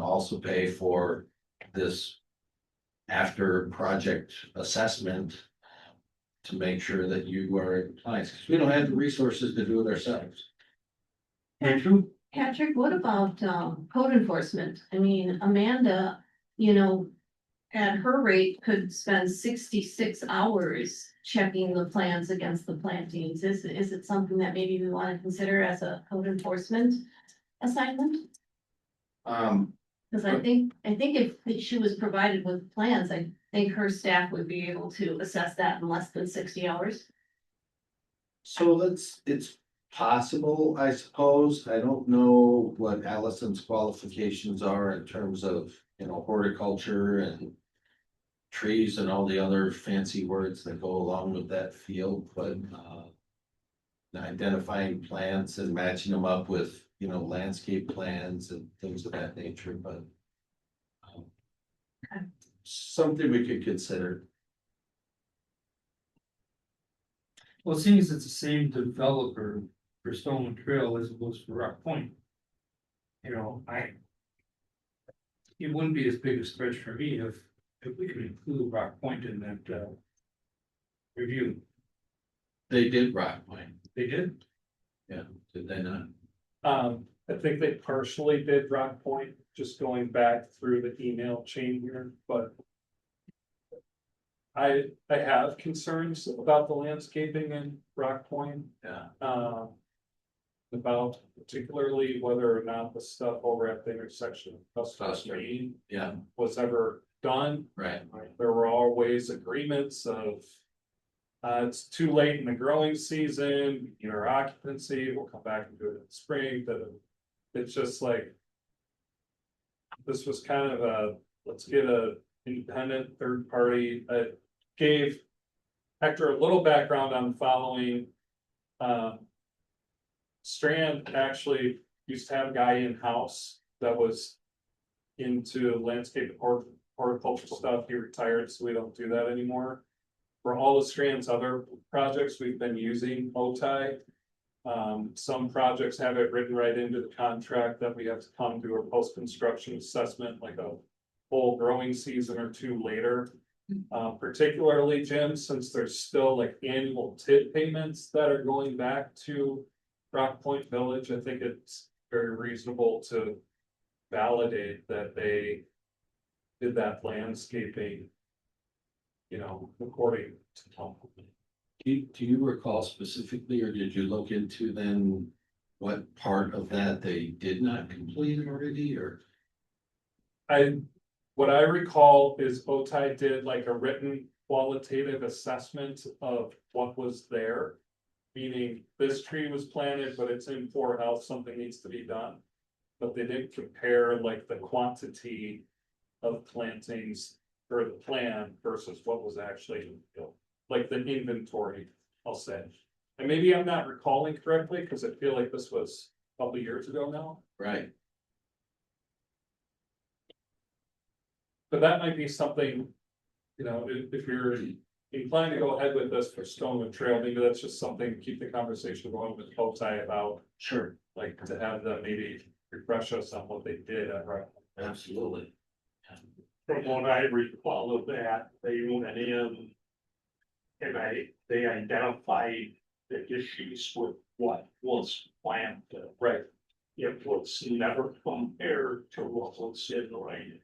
also pay for this after project assessment to make sure that you are in compliance, because we don't have the resources to do it ourselves. Andrew? Patrick, what about code enforcement? I mean, Amanda, you know, at her rate could spend 66 hours checking the plans against the plantings. Is it something that maybe we want to consider as a code enforcement assignment? Because I think if she was provided with plans, I think her staff would be able to assess that in less than 60 hours. So it's possible, I suppose. I don't know what Allison's qualifications are in terms of, you know, horticulture and trees and all the other fancy words that go along with that field, but identifying plants and matching them up with, you know, landscape plans and things of that nature, but something we could consider. Well, it seems it's the same developer for Stone Trail as it was for Rock Point. You know, it wouldn't be as big a stretch for me if we could include Rock Point in that review. They did Rock Point, They did? did they not? I think they partially did Rock Point, just going back through the email chain here, but. I have concerns about the landscaping in Rock Point. Yeah. About particularly whether or not the stuff over at the intersection of Custer Custer. Main Yeah, was ever done. right. There were always agreements of. It's too late in the growing season, you know, our occupancy, we'll come back and do it in the spring, but it's just like. This was kind of let's get a independent third party, gave Hector a little background on the following. Strand actually used to have a guy in-house that was into landscape horticulture stuff. He retired, so we don't do that anymore. For all of Strand's other projects, we've been using OTI. Some projects have it written right into the contract that we have to come to a post-construction assessment, like a full growing season or two later. Particularly, Jim, since there's still like annual TID payments that are going back to Rock Point Village, I think it's very reasonable to validate that they did that landscaping, you know, according to plan. Do you recall specifically, or did you look into then what part of that they did not complete already, or? What I recall is OTI did like a written qualitative assessment of what was there. Meaning this tree was planted, but it's in poor health, something needs to be done. But they didn't compare like the quantity of plantings for the plan versus what was actually, you know, like the inventory, I'll say. And maybe I'm not recalling correctly, because I feel like this was a couple of years ago now. Right. But that might be something, you know, if you're inclined to go ahead with this for Stone and Trail, maybe that's just something to keep the conversation going with OTI about, Sure. like to have them maybe refresh us on what they did at Rock. Absolutely. From what I recall of that, they went in. And they identified the issues with what was planted. Right. It was never compared to what was in writing.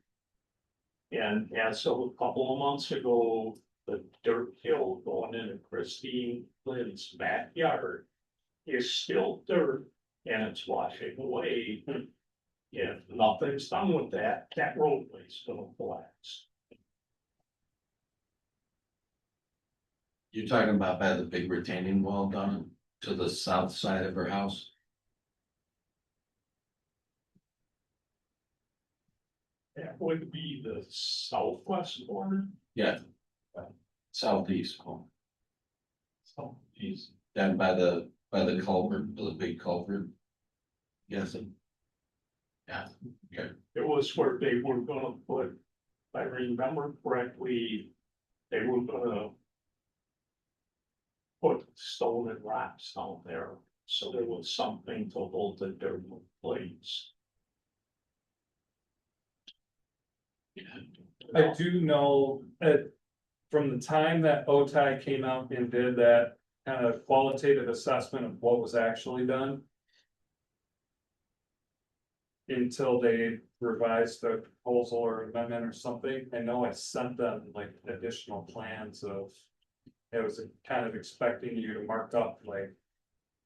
And as of a couple of months ago, the dirt hill going into Christine Lynn's backyard is still dirt and it's washing away. If nothing's done with that, that roadway's gonna collapse. You're talking about by the big retaining wall down to the south side of her house? That would be the southwest corner. Yeah. Southeast corner, Southeast. down by the culvert, the big culvert. Yes. Yeah, okay. It was where they were gonna put, if I remember correctly, they were gonna put stone and rocks down there, so there was something to hold the dirt in place. I do know that from the time that OTI came out and did that kind of qualitative assessment of what was actually done. until they revise the proposal or amendment or something. I know I sent them like additional plans of. It was kind of expecting you to mark up like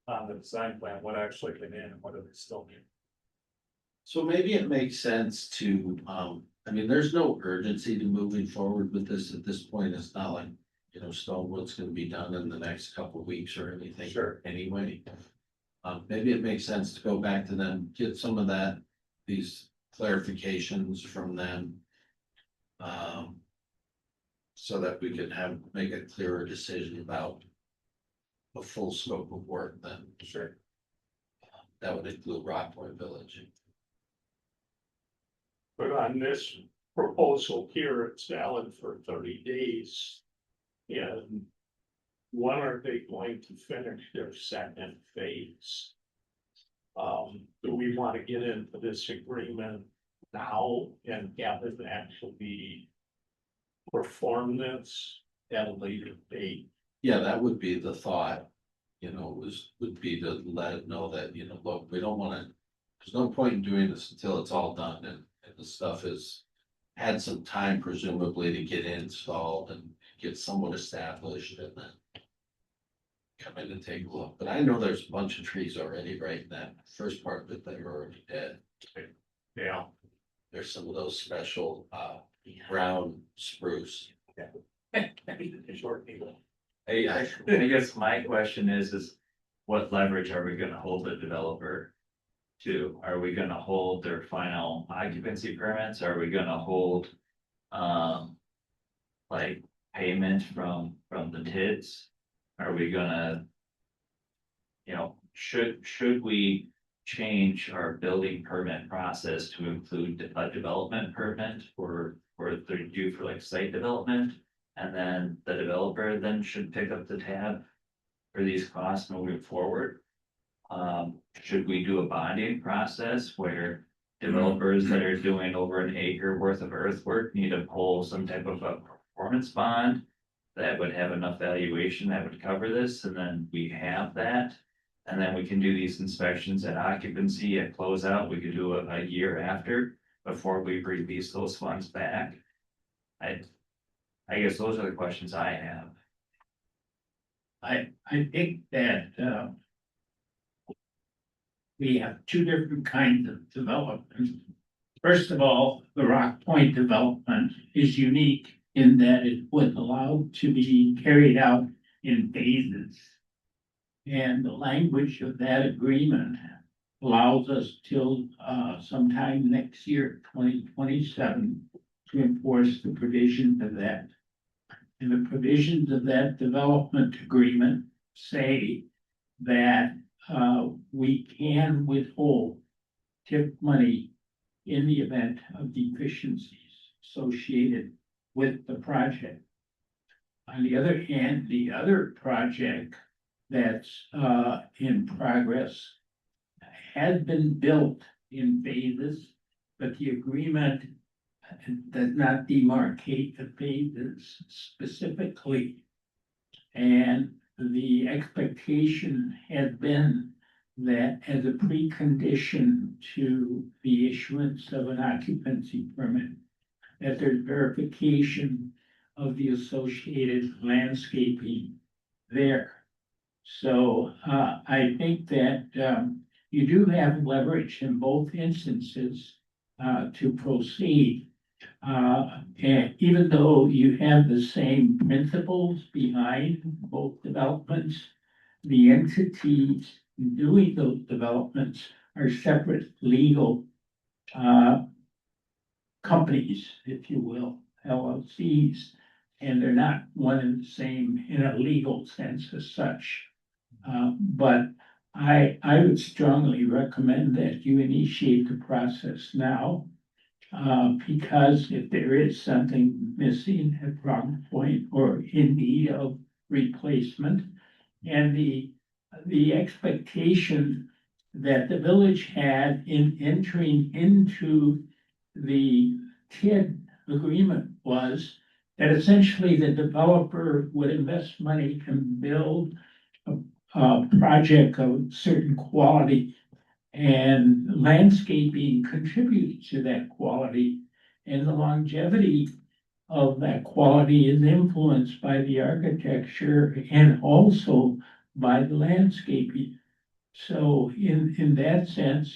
on the design plan, what actually came in and what do they still need. So maybe it makes sense to, I mean, there's no urgency to moving forward with this at this point. It's not like, you know, Stonewood's gonna be done in the next couple of weeks or anything. Sure. Anyway. Maybe it makes sense to go back to them, get some of that, these clarifications from them. So that we can make a clearer decision about the full scope of work then. Sure. That would include Rockport Village. But on this proposal here, it's valid for 30 days. And when are they going to finish their second phase? Do we want to get into this agreement now and have it actually perform this at a later date? Yeah, that would be the thought, you know, would be to let it know that, you know, look, we don't wanna, there's no point in doing this until it's all done and the stuff is. Had some time presumably to get installed and get somewhat established and then. Come in and take a look, but I know there's a bunch of trees already, right, in that first part of it that are already dead. Yeah. There's some of those special, brown spruce. Short people. I guess my question is what leverage are we gonna hold the developer to? Are we gonna hold their final occupancy permits? Are we gonna hold, like payment from the TIDs? Are we gonna, you know, should we change our building permit process to include a development permit or they're due for like site development? And then the developer then should pick up the tab for these costs moving forward. Should we do a bonding process where developers that are doing over an acre worth of earthwork need to pull some type of a performance bond that would have enough valuation that would cover this, and then we have that. And then we can do these inspections at occupancy, at closeout, we could do a year after, before we release those funds back. I guess those are the questions I have. I think that, we have two different kinds of development. First of all, the Rock Point development is unique in that it was allowed to be carried out in phases. And the language of that agreement allows us till sometime next year, 2027, to enforce the provisions of that. And the provisions of that development agreement say that we can withhold TIP money in the event of deficiencies associated with the project. On the other hand, the other project that's in progress has been built in phases, but the agreement does not demarcate the phases specifically. And the expectation had been that as a precondition to the issuance of an occupancy permit, that there's verification of the associated landscaping there. So I think that you do have leverage in both instances to proceed. And even though you have the same principles behind both developments, the entities doing those developments are separate legal companies, if you will, LLCs, and they're not one and the same in a legal sense as such. But I would strongly recommend that you initiate the process now. Because if there is something missing at Rock Point or in need of replacement, and the expectation that the village had in entering into the TID agreement was that essentially the developer would invest money and build a project of certain quality And landscaping contributes to that quality. And the longevity of that quality is influenced by the architecture and also by the landscaping. So in that sense,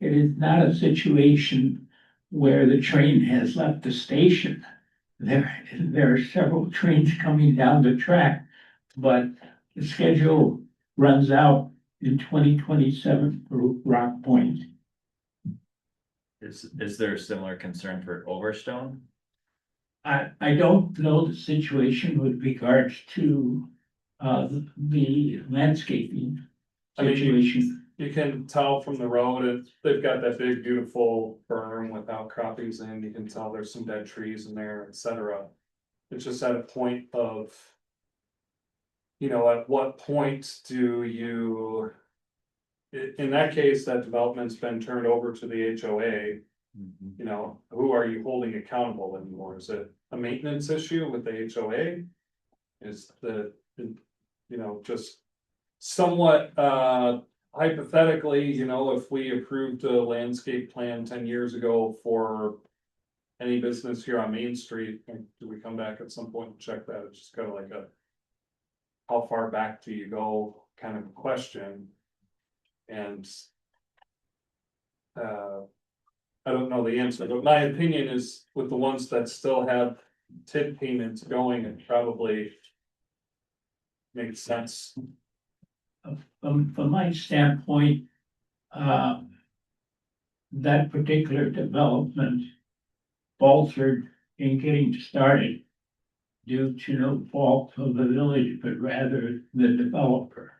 it is not a situation where the train has left the station. There are several trains coming down the track, but the schedule runs out in 2027 for Rock Point. Is there a similar concern for Overstone? I don't know the situation with regards to the landscaping I mean, situation. You can tell from the road, they've got that big beautiful berm with outcroppings in, you can tell there's some dead trees in there, etc. It's just at a point of. You know, at what point do you? In that case, that development's been turned over to the HOA, you know, who are you holding accountable anymore? Is it a maintenance issue with the HOA? Is you know, just somewhat hypothetically, you know, if we approved a landscape plan 10 years ago for any business here on Main Street, do we come back at some point and check that? It's just kind of like a how far back do you go kind of a question. And I don't know the answer, but my opinion is with the ones that still have TID payments going, it probably makes sense. From my standpoint, that particular development faltered in getting started due to no fault of the village, but rather the developer.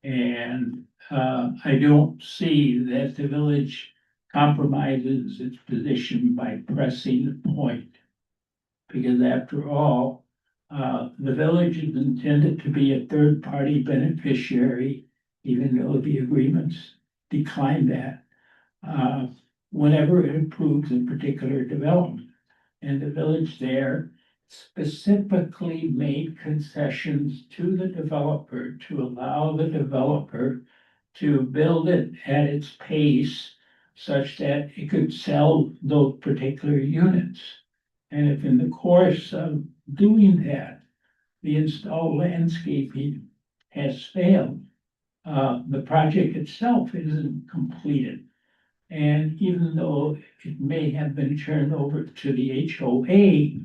And I don't see that the village compromises its position by pressing the point. Because after all, the village is intended to be a third-party beneficiary, even though the agreements decline that. Whenever it approves a particular development. And the village there specifically made concessions to the developer to allow the developer to build it at its pace such that it could sell those particular units. And if in the course of doing that, the installed landscaping has failed, the project itself isn't completed. And even though it may have been turned over to the HOA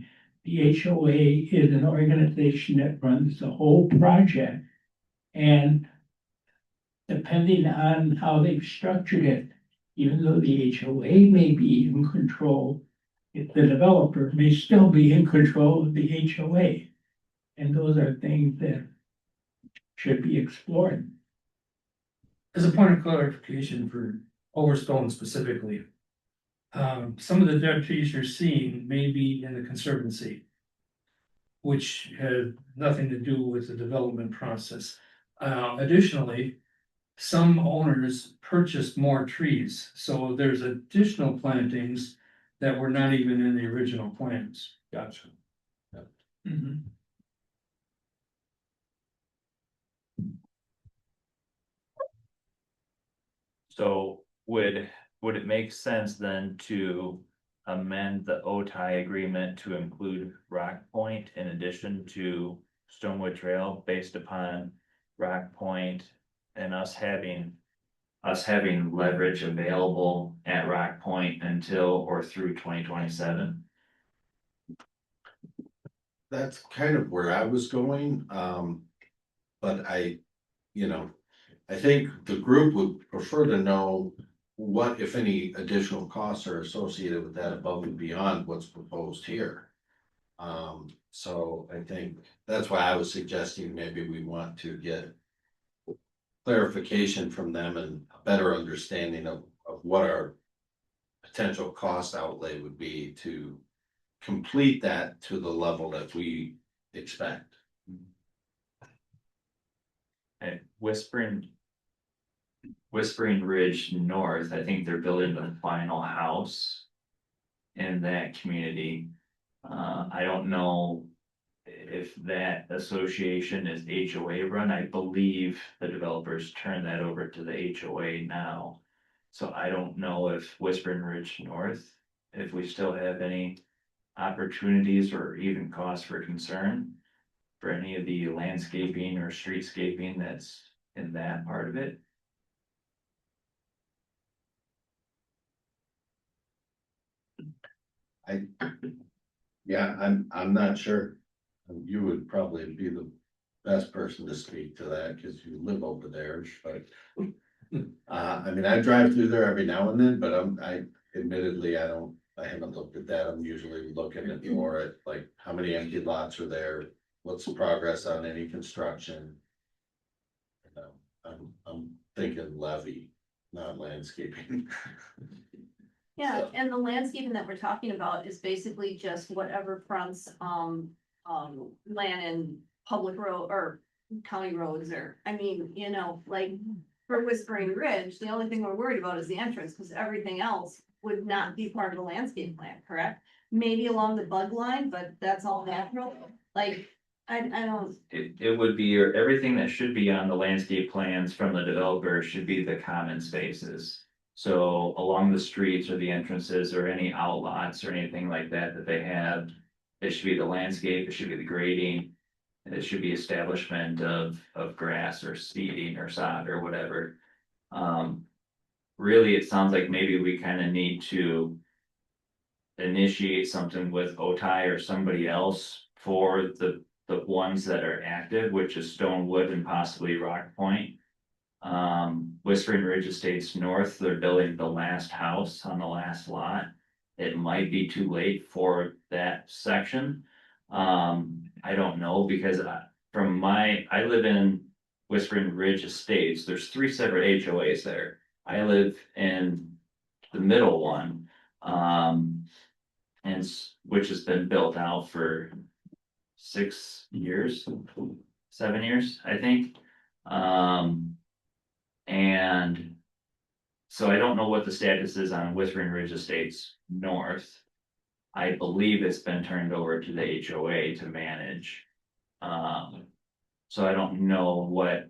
is an organization that runs the whole project. And depending on how they've structured it, even though the HOA may be in control, the developer may still be in control of the HOA. And those are things that should be explored. As a point of clarification for Overstone specifically, some of the dead trees you're seeing may be in the conservancy, which had nothing to do with the development process. Additionally, some owners purchased more trees, so there's additional plantings that were not even in the original plans. Gotcha. Mhm. So would it make sense then to amend the OTI agreement to include Rock Point in addition to Stonewood Trail based upon Rock Point and us having leverage available at Rock Point until or through 2027? That's kind of where I was going, but I think the group would prefer to know what, if any, additional costs are associated with that above and beyond what's proposed here. So I think that's why I was suggesting maybe we want to get clarification from them and a better understanding of what our potential cost outlay would be to complete that to the level that we expect. And Whispering Ridge North, I think they're building the final house in that community. I don't know if that association is HOA run, I believe the developers turn that over to the HOA now. So I don't know if Whispering Ridge North, if we still have any opportunities or even cause for concern for any of the landscaping or streetscaping that's in that part of it. Yeah, I'm not sure. You would probably be the best person to speak to that, cause you live over there, but. I mean, I drive through there every now and then, but I admittedly, I haven't looked at that. I'm usually looking at more at like, how many empty lots are there? What's the progress on any construction? You know, I'm thinking levy, not landscaping. Yeah, So- and the landscaping that we're talking about is basically just whatever fronts, land and public road or county roads or, I mean, you know, like for Whispering Ridge, the only thing we're worried about is the entrance, because everything else would not be part of the landscape plan, correct? Maybe along the bug line, but that's all natural, like, I don't, It would be, or everything that should be on the landscape plans from the developer should be the common spaces. So along the streets or the entrances or any outlots or anything like that that they have, it should be the landscape, it should be the grading. And it should be establishment of grass or seeding or sod or whatever. Really, it sounds like maybe we kind of need to initiate something with OTI or somebody else for the ones that are active, which is Stonewood and possibly Rock Point. Whispering Ridge Estates North, they're building the last house on the last lot. It might be too late for that section. I don't know, because I live in Whispering Ridge Estates, there's 3 separate HOAs there. I live in the middle one, which has been built out for 6 years, 7 years, I think. And so I don't know what the status is on Whispering Ridge Estates North. I believe it's been turned over to the HOA to manage. So I don't know what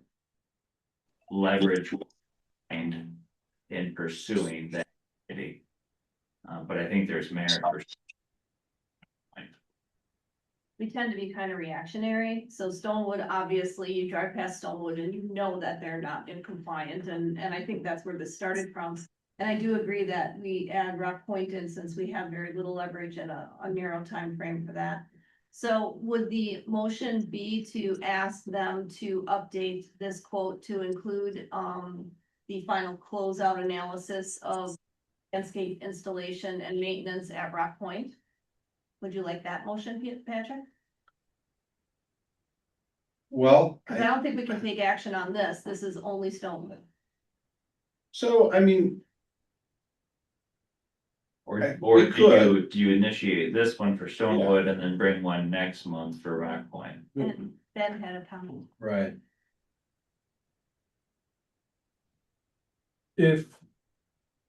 leverage we'll find in pursuing that. Activity. But I think there's merit for. we tend to be kind of reactionary, so Stonewood, obviously, you drive past Stonewood and you know that they're not in compliant, and I think that's where this started from. And I do agree that we add Rock Point in, since we have very little leverage and a narrow time frame for that. So would the motion be to ask them to update this quote to include, the final closeout analysis of landscape installation and maintenance at Rock Point? Would you like that motion, Patrick? Well, Cause I don't think we can take action on this. This is only Stonewood. so, I mean, Or we could. do you initiate this one for Stonewood and then bring one next month for Rock Point? And Ben had a comment. Right. If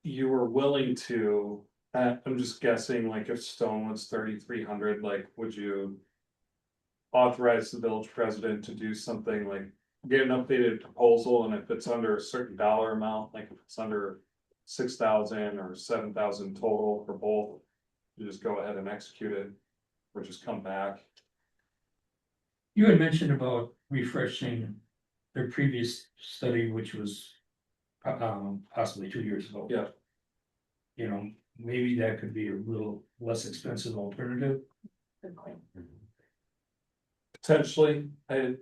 you were willing to, I'm just guessing, like if Stonewood's 3,300, like, would you authorize the village president to do something like get an updated proposal, and if it's under a certain dollar amount, like if it's under 6,000 or 7,000 total for both, you just go ahead and execute it, or just come back? You had mentioned about refreshing their previous study, which was possibly 2 years ago. Yeah. You know, maybe that could be a little less expensive alternative. Good point. Potentially, I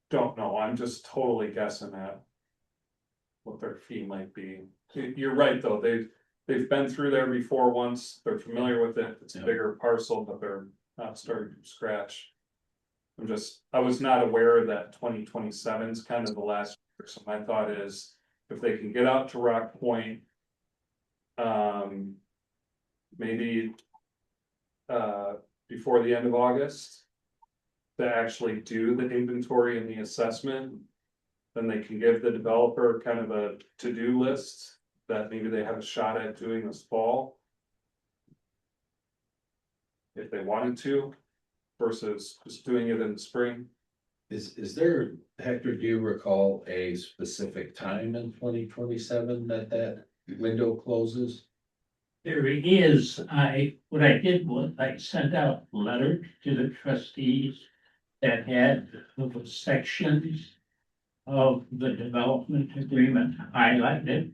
don't know, I'm just totally guessing at what their fee might be. You're right, though, they've been through there before once, they're familiar with it, it's a Yeah. bigger parcel, but they're not starting from scratch. I was not aware that 2027 is kind of the last year, so my thought is, if they can get out to Rock Point. Maybe. Before the end of August. To actually do the inventory and the assessment. Then they can give the developer kind of a to-do list that maybe they have a shot at doing this fall. If they wanted to. versus just doing it in the spring. Is there, Hector, do you recall a specific time in 2027 that window closes? There is, what I did was I sent out letters to the trustees that had the sections of the development agreement highlighted.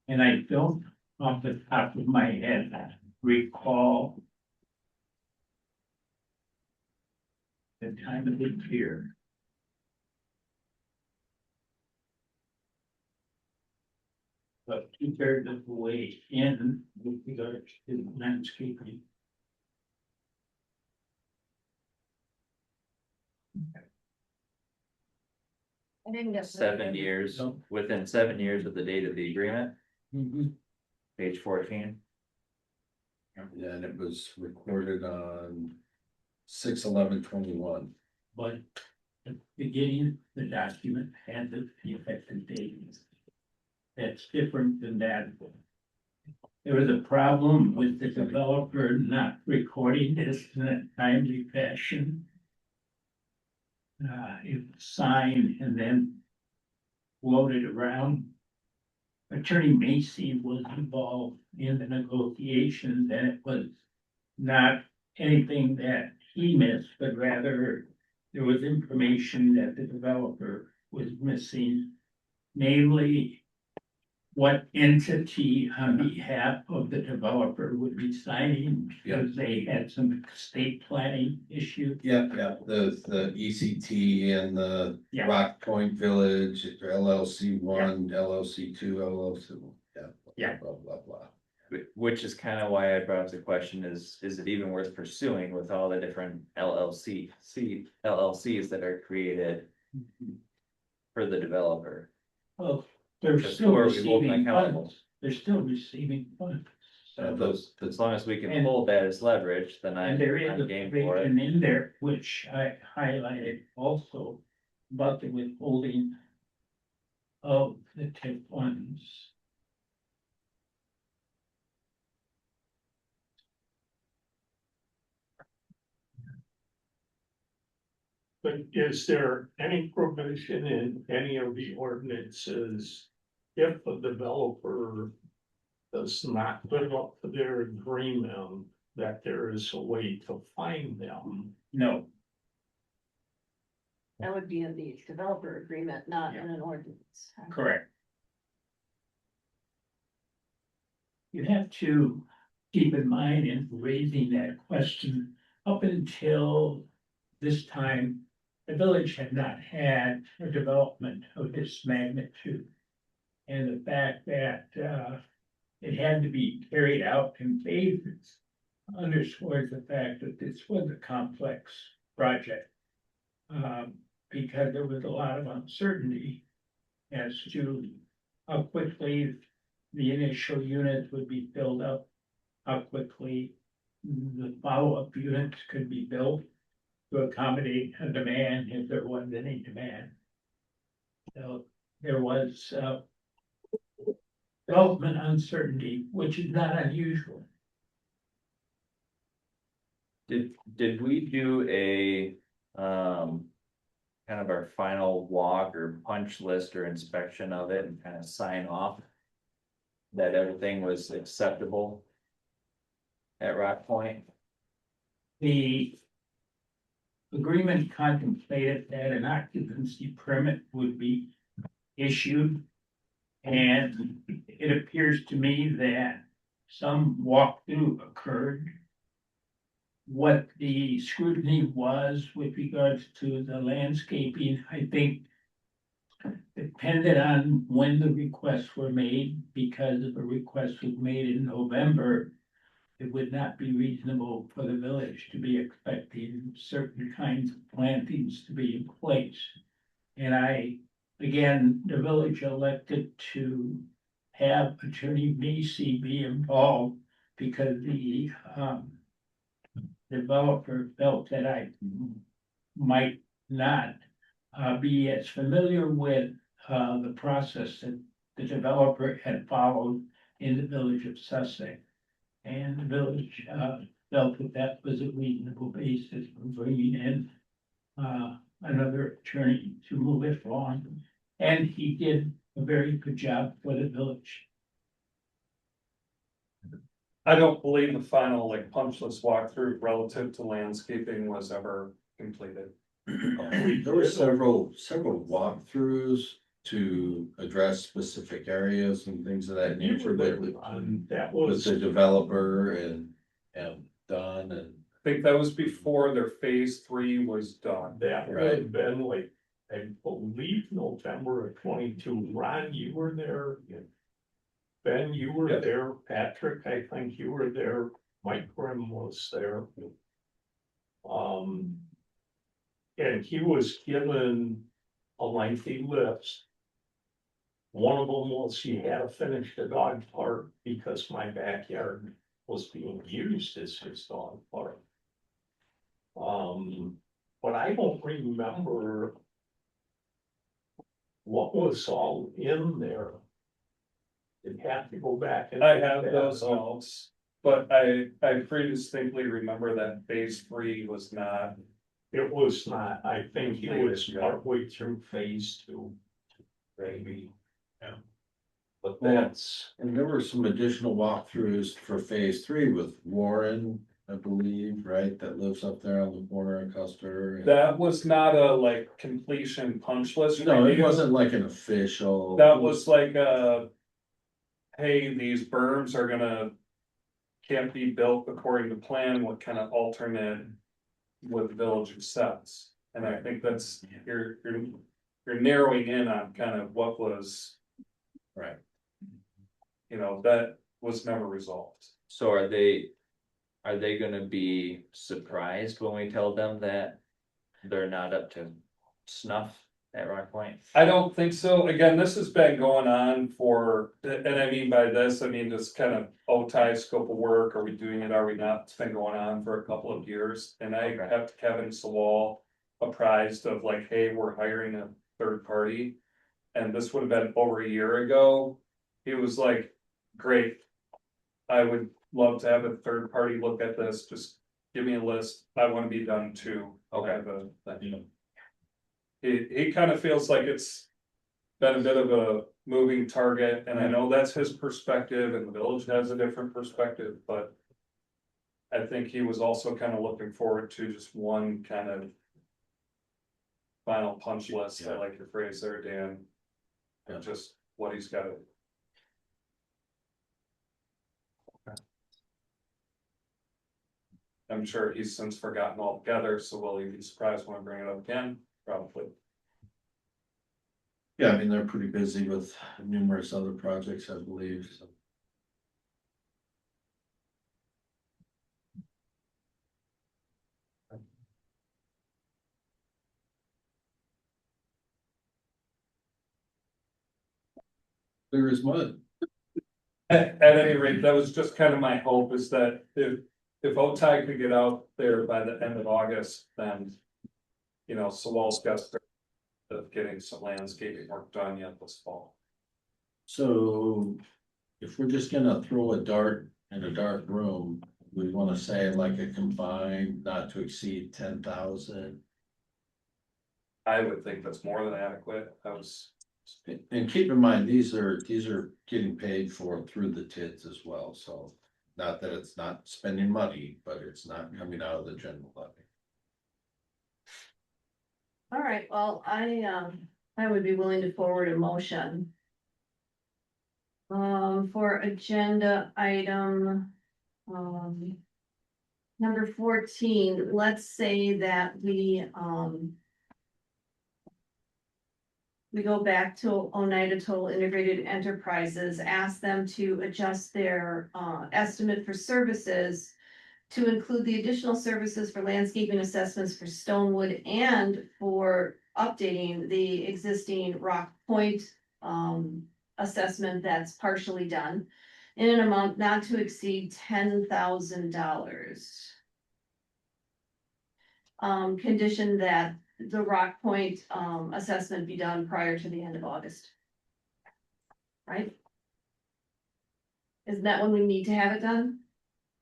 And I don't, off the top of my head, recall the time of the year. But 2/3 of the way in with regard to landscaping. I didn't get. 7 years, within 7 years of the date of the agreement, Mhm. page 14. And it was recorded on 6/11/21. But at the beginning, the document had the effective date. That's different than that. There was a problem with the developer not recording this in a timely fashion. It was signed and then floated around. Attorney Macy was involved in the negotiations, and it was not anything that he missed, but rather there was information that the developer was missing. Namely, what entity on behalf of the developer would be signing, because they had some estate planning issue. Yeah, the ECT and the Yeah. Rock Point Village, LLC 1, LLC 2, LLC, Yeah. blah, blah, blah. Which is kind of why I brought up the question is it even worth pursuing with all the different LLCs that are created for the developer? Well, they're Because still who are we holding receiving accountable? funds. They're still receiving funds. So those- as long as we can And- hold that as leverage, then And there is I'm a game for it. provision in there, which I highlighted also about the withholding of the TIP funds. But is there any provision in any of the ordinances? If a developer does not live up to their agreement, that there is a way to find them? No, That would be in the developer agreement, not in an ordinance. correct. You have to keep in mind in raising that question, up until this time, the village had not had a development of this magnitude. And the fact that it had to be carried out in phases underscores the fact that this was a complex project. Because there was a lot of uncertainty as to how quickly the initial units would be filled up, how quickly the follow-up units could be built to accommodate a demand if there wasn't any demand. So there was development uncertainty, which is not unusual. Did we do a, kind of our final walk or punch list or inspection of it and kind of sign off that everything was acceptable at Rock Point? The agreement contemplated that an occupancy permit would be issued. And it appears to me that some walkthrough occurred. What the scrutiny was with regards to the landscaping, I think depended on when the requests were made, because if a request was made in November, it would not be reasonable for the village to be expecting certain kinds of plantings to be in place. And again, the village elected to have Attorney Macy be involved because the developer felt that I might not be as familiar with the process that the developer had followed in the village of Sussex. And the village felt that that was a reasonable basis for bringing in another attorney to move it along. And he did a very good job for the village. I don't believe the final like punch list walkthrough relative to landscaping was ever completed. There were several walkthroughs to address specific areas and things of that You nature were there, with that with was, the developer and Don and. I think that was before their phase 3 was done. that would Right. have been like, I believe November of 22. Ron, you were there. Ben, you were Yeah. there. Patrick, I think you were there. Mike Grimm was there. And he was given a lengthy list. One of them was he had to finish the dog park because my backyard was being used as his dog park. But I don't remember what was all in there. It had to go back. and I look have that those up. notes, but I pretty distinctly remember that phase 3 was not. It was not, I think it was partway through phase 2. Maybe. Yeah. But Well, that's, And there were some additional walkthroughs for phase 3 with Warren, I believe, right, that lives up there on the corner of Custer. and- That was not a like completion punch list. No, it review. wasn't like an official. That was like hey, these berms are gonna. Can't be built according to plan, what kind of alternate would the village accepts? And I think that's, you're narrowing in on kind of what was. Right. You know, that was never resolved. So are they gonna be surprised when we tell them that they're not up to snuff at Rock Point? I don't think so. Again, this has been going on for, and I mean by this, I mean this kind of OTI scope of work. Are we doing it? Are we not? It's been going on for a couple of years. And I Okay. kept Kevin Sawall apprised of like, hey, we're hiring a third party. And this would have been over a year ago. He was like, great. I would love to have a third party look at this. Just give me a list. I want to be done too. Okay. You know. He kind of feels like it's been a bit of a moving target, and I know that's his perspective, and the village has a different perspective, but. I think he was also kind of looking forward to just one kind of. Final punch list, I like your phrase there, Dan. And just what he's got to. I'm sure he's since forgotten altogether, so will he be surprised when I bring it up again? Probably. Yeah, I mean, they're pretty busy with numerous other projects, I believe, so. There is mud. At any rate, that was just kind of my hope is that if OTI could get out there by the end of August, then. You know, Sawall's got to of getting some landscaping work done yet this fall. So if we're just gonna throw a dart in a dark room, we wanna say like a combined not to exceed 10,000. I would think that's more than adequate. I was. And keep in mind, these are getting paid for through the TIDs as well, so. Not that it's not spending money, but it's not coming out of the general levy. All right, well, I would be willing to forward a motion. For agenda item, number 14, let's say that we go back to Oneida Total Integrated Enterprises, ask them to adjust their, estimate for services to include the additional services for landscaping assessments for Stonewood and for updating the existing Rock Point assessment that's partially done in an amount not to exceed $10,000. Condition that the Rock Point assessment be done prior to the end of August. Right? Isn't that when we need to have it done?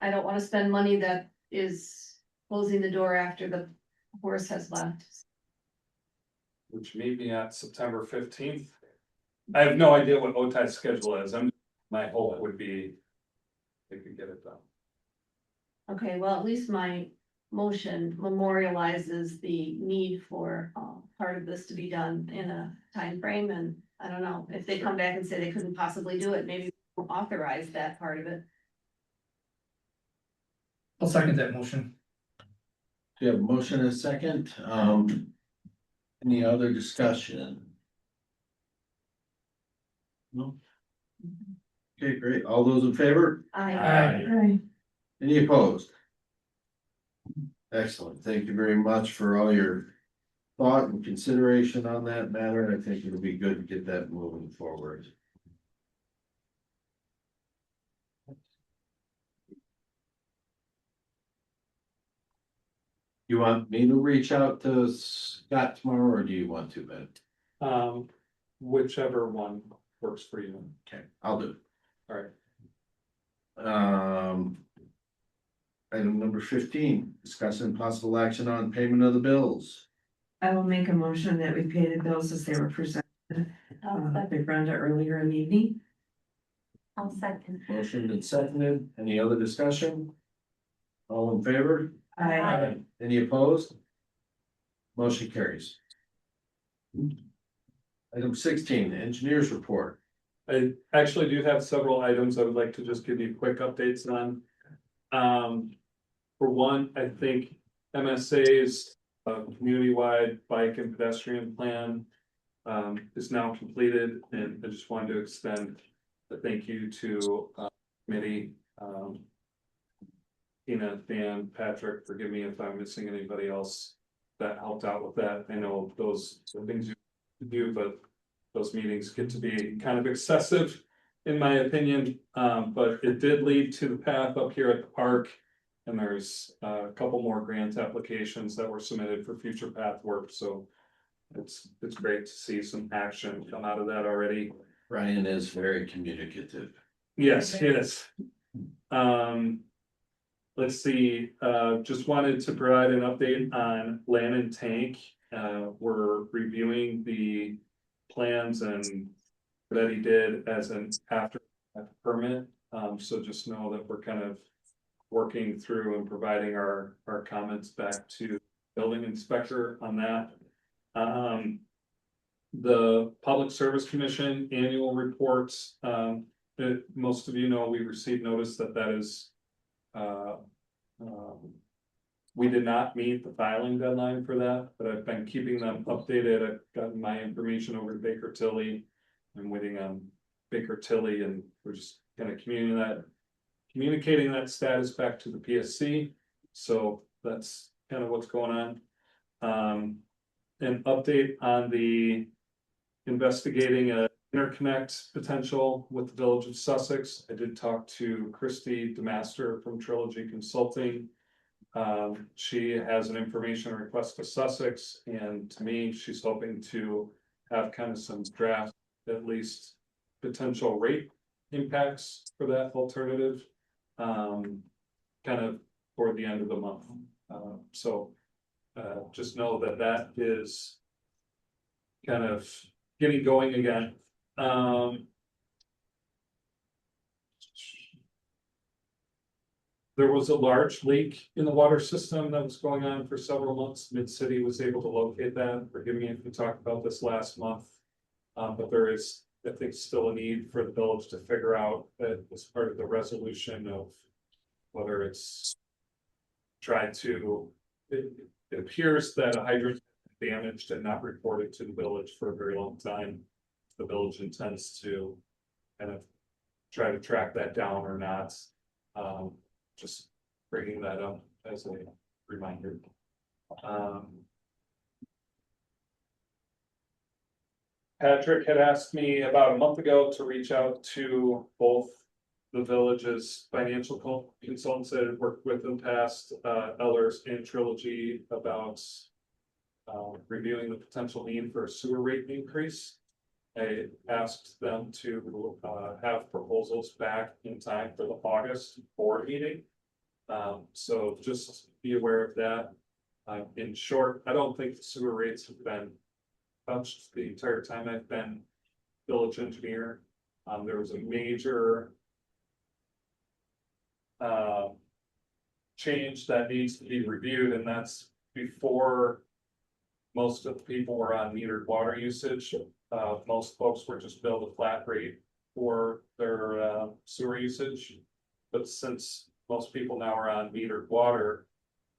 I don't wanna spend money that is closing the door after the horse has left. Which may be at September 15th. I have no idea what OTI's schedule is. My hope would be they could get it done. Okay, well, at least my motion memorializes the need for, part of this to be done in a time frame. And I don't know, if they come back and say they couldn't possibly do it, maybe we'll authorize that part of it. I'll second that motion. Do you have a motion and a second? Any other discussion? No? Okay, great. All those in favor? Aye. Any opposed? Excellent. Thank you very much for all your thought and consideration on that matter. I think it'll be good to get that moving forward. You want me to reach out to Scott tomorrow, or do you want to, Ben? Whichever one works for you. Okay, I'll do it. All right. Item number 15, discussing possible action on payment of the bills. I will make a motion that we pay the bills as they were presented by Brenda earlier in the evening. I'll second. Motion and seconded. Any other discussion? All in favor? Any opposed? Motion carries. Item 16, engineers report. I actually do have several items I would like to just give you quick updates on. For one, I think MSA's community-wide bike and pedestrian plan is now completed, and I just wanted to extend a thank you to committee. Tina, Dan, Patrick, forgive me if I'm missing anybody else that helped out with that. I know those are things you do, but those meetings get to be kind of excessive, in my opinion. But it did lead to the path up here at the park. And there's a couple more grant applications that were submitted for future path work. So it's great to see some action come out of that already. Ryan is very communicative. Yes, it is. Let's see, just wanted to provide an update on Land and Tank. We're reviewing the plans and that he did as an after permit. So just know that we're kind of working through and providing our comments back to building inspector on that. The Public Service Commission annual reports, most of you know, we received notice that is we did not meet the filing deadline for that, but I've been keeping them updated. I've gotten my information over to Baker Tilly. I'm waiting on Baker Tilly, and we're just kind of communicating that status back to the PSC. So that's kind of what's going on. An update on the investigating a interconnect potential with the Village of Sussex. I did talk to Christy DeMaster from Trilogy Consulting. She has an information request to Sussex, and to me, she's hoping to have kind of some draft, at least potential rate impacts for that alternative, kind of toward the end of the month. So just know that that is kind of getting going again. There was a large leak in the water system that was going on for several months. Mid-City was able to locate that. Forgive me if we talked about this last month. But there is, I think, still a need for the village to figure out that as part of the resolution of whether it's tried to, it appears that a hydrant damaged and not reported to the village for a very long time. The village intends to kind of try to track that down or not. Just bringing that up as a reminder. Patrick had asked me about a month ago to reach out to both the village's financial consultants that I've worked with in the past, Ellers and Trilogy, about reviewing the potential need for a sewer rate increase. I asked them to have proposals back in time for the August board meeting. So just be aware of that. In short, I don't think the sewer rates have been touched the entire time I've been village engineer. There was a major change that needs to be reviewed, and that's before most of the people were on metered water usage. Most folks were just billed a flat rate for their sewer usage. But since most people now are on metered water,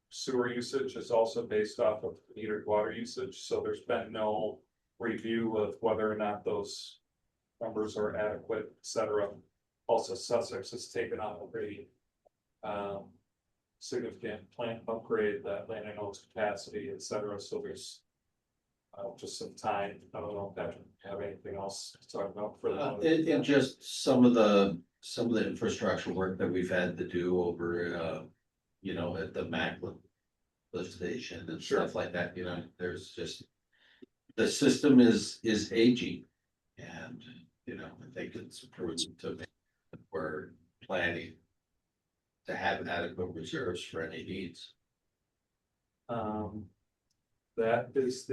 sewer usage is also based off of metered water usage, so there's been no review of whether or not those numbers are adequate, et cetera. Also, Sussex has taken on a pretty significant plant upgrade that Landon owns capacity, et cetera, so there's just some time. I don't know if Patrick, you have anything else to talk about for the. And just some of the infrastructure work that we've had to do over, you know, at the Macklin lift station and stuff like that, you know, there's just. The system is aging and, you know, I think it's prudent to make, we're planning to have adequate reserves for any needs. That is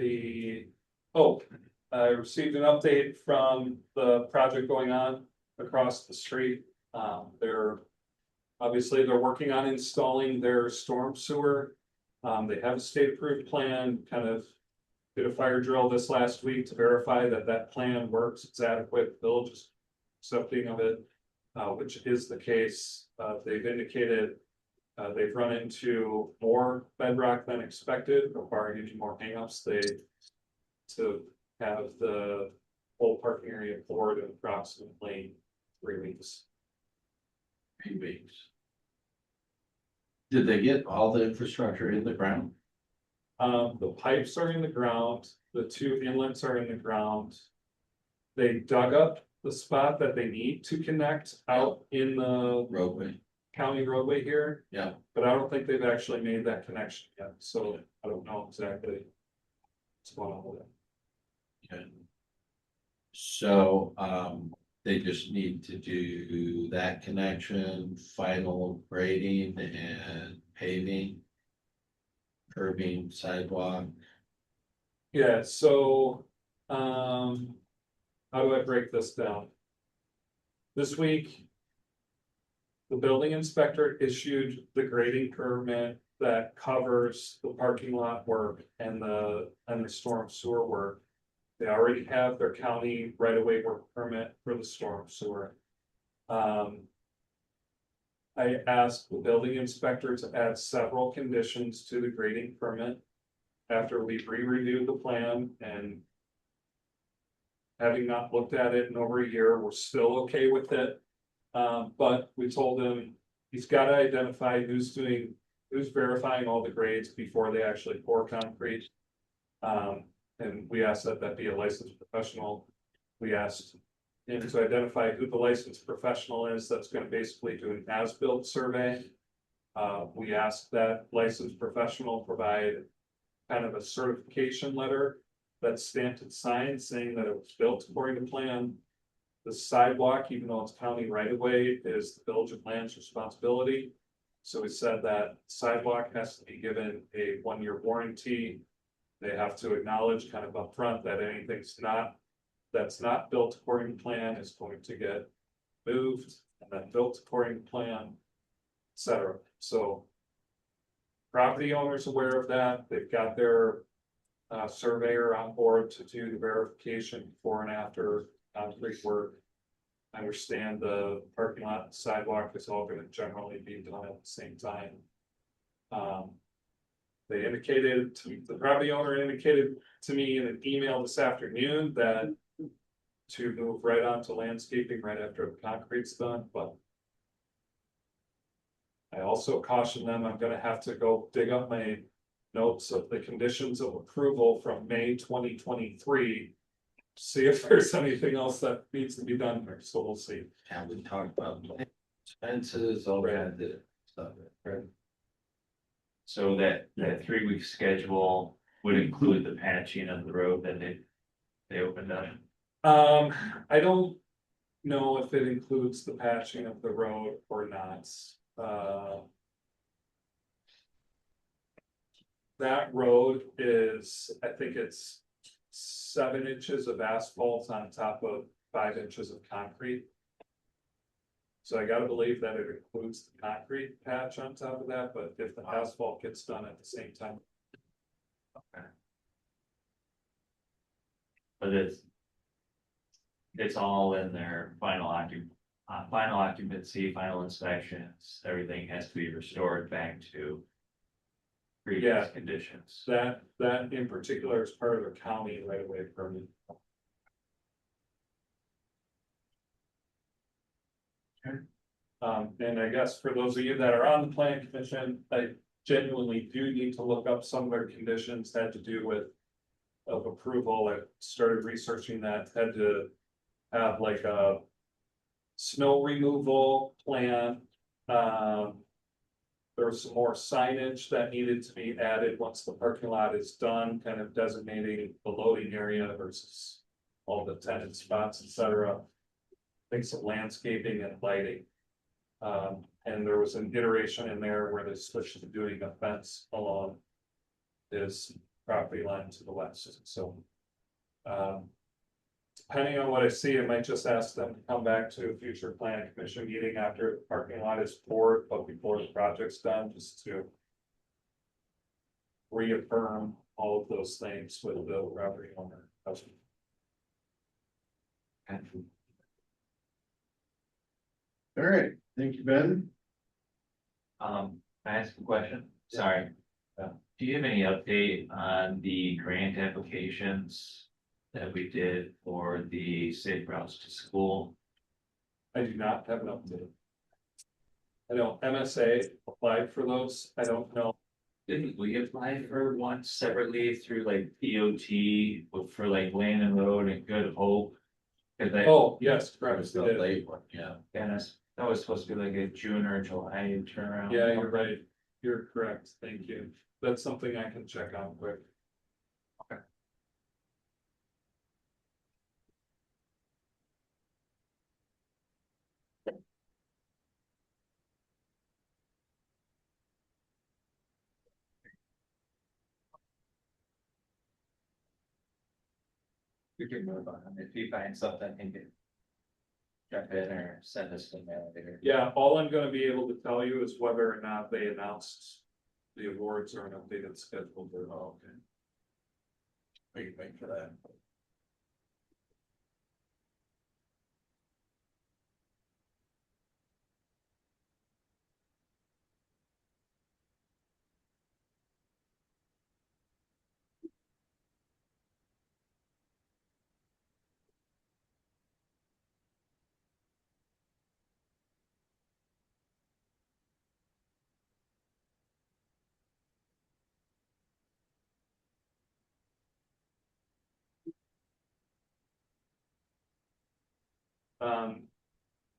I received an update from the project going on across the street. They're working on installing their storm sewer. They have a state approved plan, kind of did a fire drill this last week to verify that that plan works, it's adequate, the village is accepting of it, which is the case. They've indicated they've run into more bedrock than expected, requiring any more hangups. To have the whole parking area poured in approximately 3 weeks. 3 weeks. Did they get all the infrastructure in the ground? The pipes are in the ground, the 2 inlets are in the ground. They dug up the spot that they need to connect out in the Roadway. county roadway here. Yeah. But I don't think they've actually made that connection yet, so I don't know exactly what's going on with it. Okay. So, they just need to do that connection, final grading and paving. Curbing, sidewalk. Yeah, so, how do I break this down? This week, the building inspector issued the grading permit that covers the parking lot work and the storm sewer work. They already have their county right-of-way work permit for the storm sewer. I asked the building inspector to add several conditions to the grading permit. After we re-reviewed the plan and having not looked at it in over a year, we're still okay with it. But we told him he's got to identify who's verifying all the grades before they actually pour concrete. And we asked that be a licensed professional. We asked him to identify who the licensed professional is that's going to basically do an as-built survey. We asked that licensed professional provide kind of a certification letter that's stamped and signed saying that it was built according to plan. The sidewalk, even though it's county right of way, is the village of Land's responsibility. So we said that sidewalk has to be given a 1-year warranty. They have to acknowledge kind of upfront that anything that's not built according to plan is going to get moved and then built according to plan, etc. So property owners aware of that. They've got their surveyor on board to do the verification before and after concrete work. I understand the parking lot and sidewalk is all going to generally be done at the same time. They indicated the property owner indicated to me in an email this afternoon that to move right on to landscaping right after the concrete's done, but I also caution them I'm gonna have to go dig up my notes of the conditions of approval from May 2023. See if there's anything else that needs to be done there, so we'll see. And we talked about expenses, all that stuff, right? So that 3-week schedule would include the patching of the road that they opened up. I don't know if it includes the patching of the road or not. that road is, I think it's 7 inches of asphalt on top of 5 inches of concrete. So I gotta believe that it includes the concrete patch on top of that, but if the asphalt gets done at the same time. But it's all in their final occupancy, final inspections, everything has to be restored back to previous Yeah. conditions. That in particular is part of the county right away permit. And I guess for those of you that are on the plan commission, I genuinely do need to look up some of their conditions had to do with. Of approval, I started researching that, had to have like a. Snow removal plan, there was some more signage that needed to be added once the parking lot is done, kind of designating the loading area versus. All the tenant spots, etc. I think some landscaping and lighting. And there was an iteration in there where they switched to doing a fence along. His property line to the west, so. Depending on what I see, I might just ask them to come back to a future plan commission meeting after the parking lot is poured, but before the project's done, just to. Reaffirm all of those things with the property owner. All right, thank you, Ben. Can I ask a question? Sorry. Do you have any update on the grant applications that we did for the safe routes to school? I do not have an update. I know MSA applied for those, I don't know. Didn't we apply for one separately through like DOT for like Land and Road and Good Hope? Cause I. Oh, yes, That correct. was the late one, yeah. And that was supposed to be like a June or July turnaround. Yeah, you're right, you're correct, thank you, that's something I can check on quick. We can move on. If you find something, you can jump in or send us an email later. Yeah, all I'm gonna be able to tell you is whether or not they announced the awards or an updated schedule. Oh, okay. Wait for that.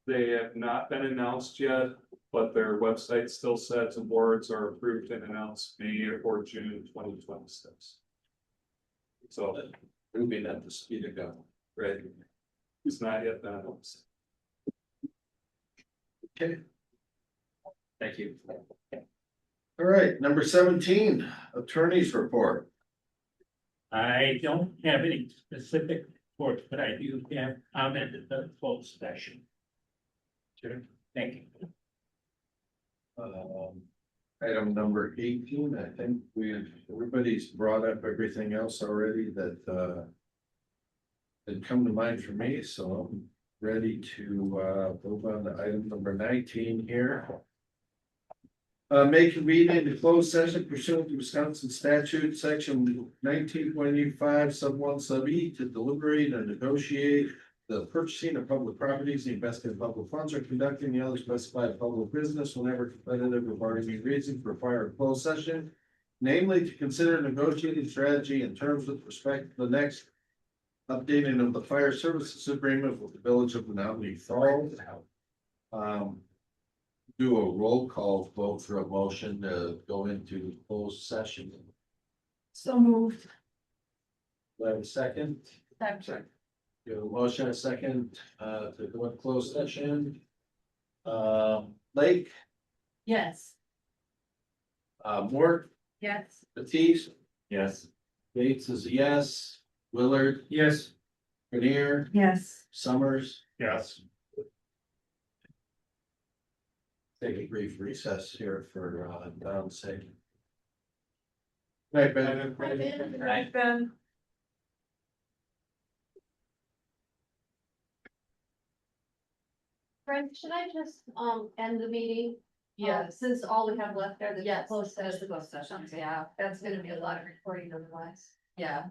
They have not been announced yet, but their website still says awards are approved and announced May or June 2026. So Moving at the speed of gun. right, it's not yet been announced. Okay, Thank you. all right, number 17, attorney's report. I don't have any specific reports, but I do have comment at the full session. Sure, thank you. Item number 18, I think everybody's brought up everything else already that had come to mind for me, so I'm ready to move on to item number 19 here. May convene into closed session pursuant to Wisconsin statute, section 19.85, sub 1, sub E, to deliberate and negotiate the purchasing of public properties, the investing of public funds, or conducting the other specified public business whenever competitive or bargaining reason for prior closed session. Namely, to consider negotiating strategy in terms with respect to the next updating of the fire services agreement with the village of Menominee Falls. Do a roll call vote for a motion to go into closed session. So moved. Do I have a second? Second. You have a motion, a second, to go into closed session. Lake, Yes. Mort, Yes. Batiste, Yes. Bates is a yes, Willard, Yes. Grenier, Yes. Summers. Yes. Take a brief recess here for Don's sake. Right, Ben. Right, Ben. Frank, should I just, end the meeting? Yes. Since all we have left are the Yes, closed that's sessions. the closed sessions, yeah, That's gonna be a lot of recording otherwise. yeah.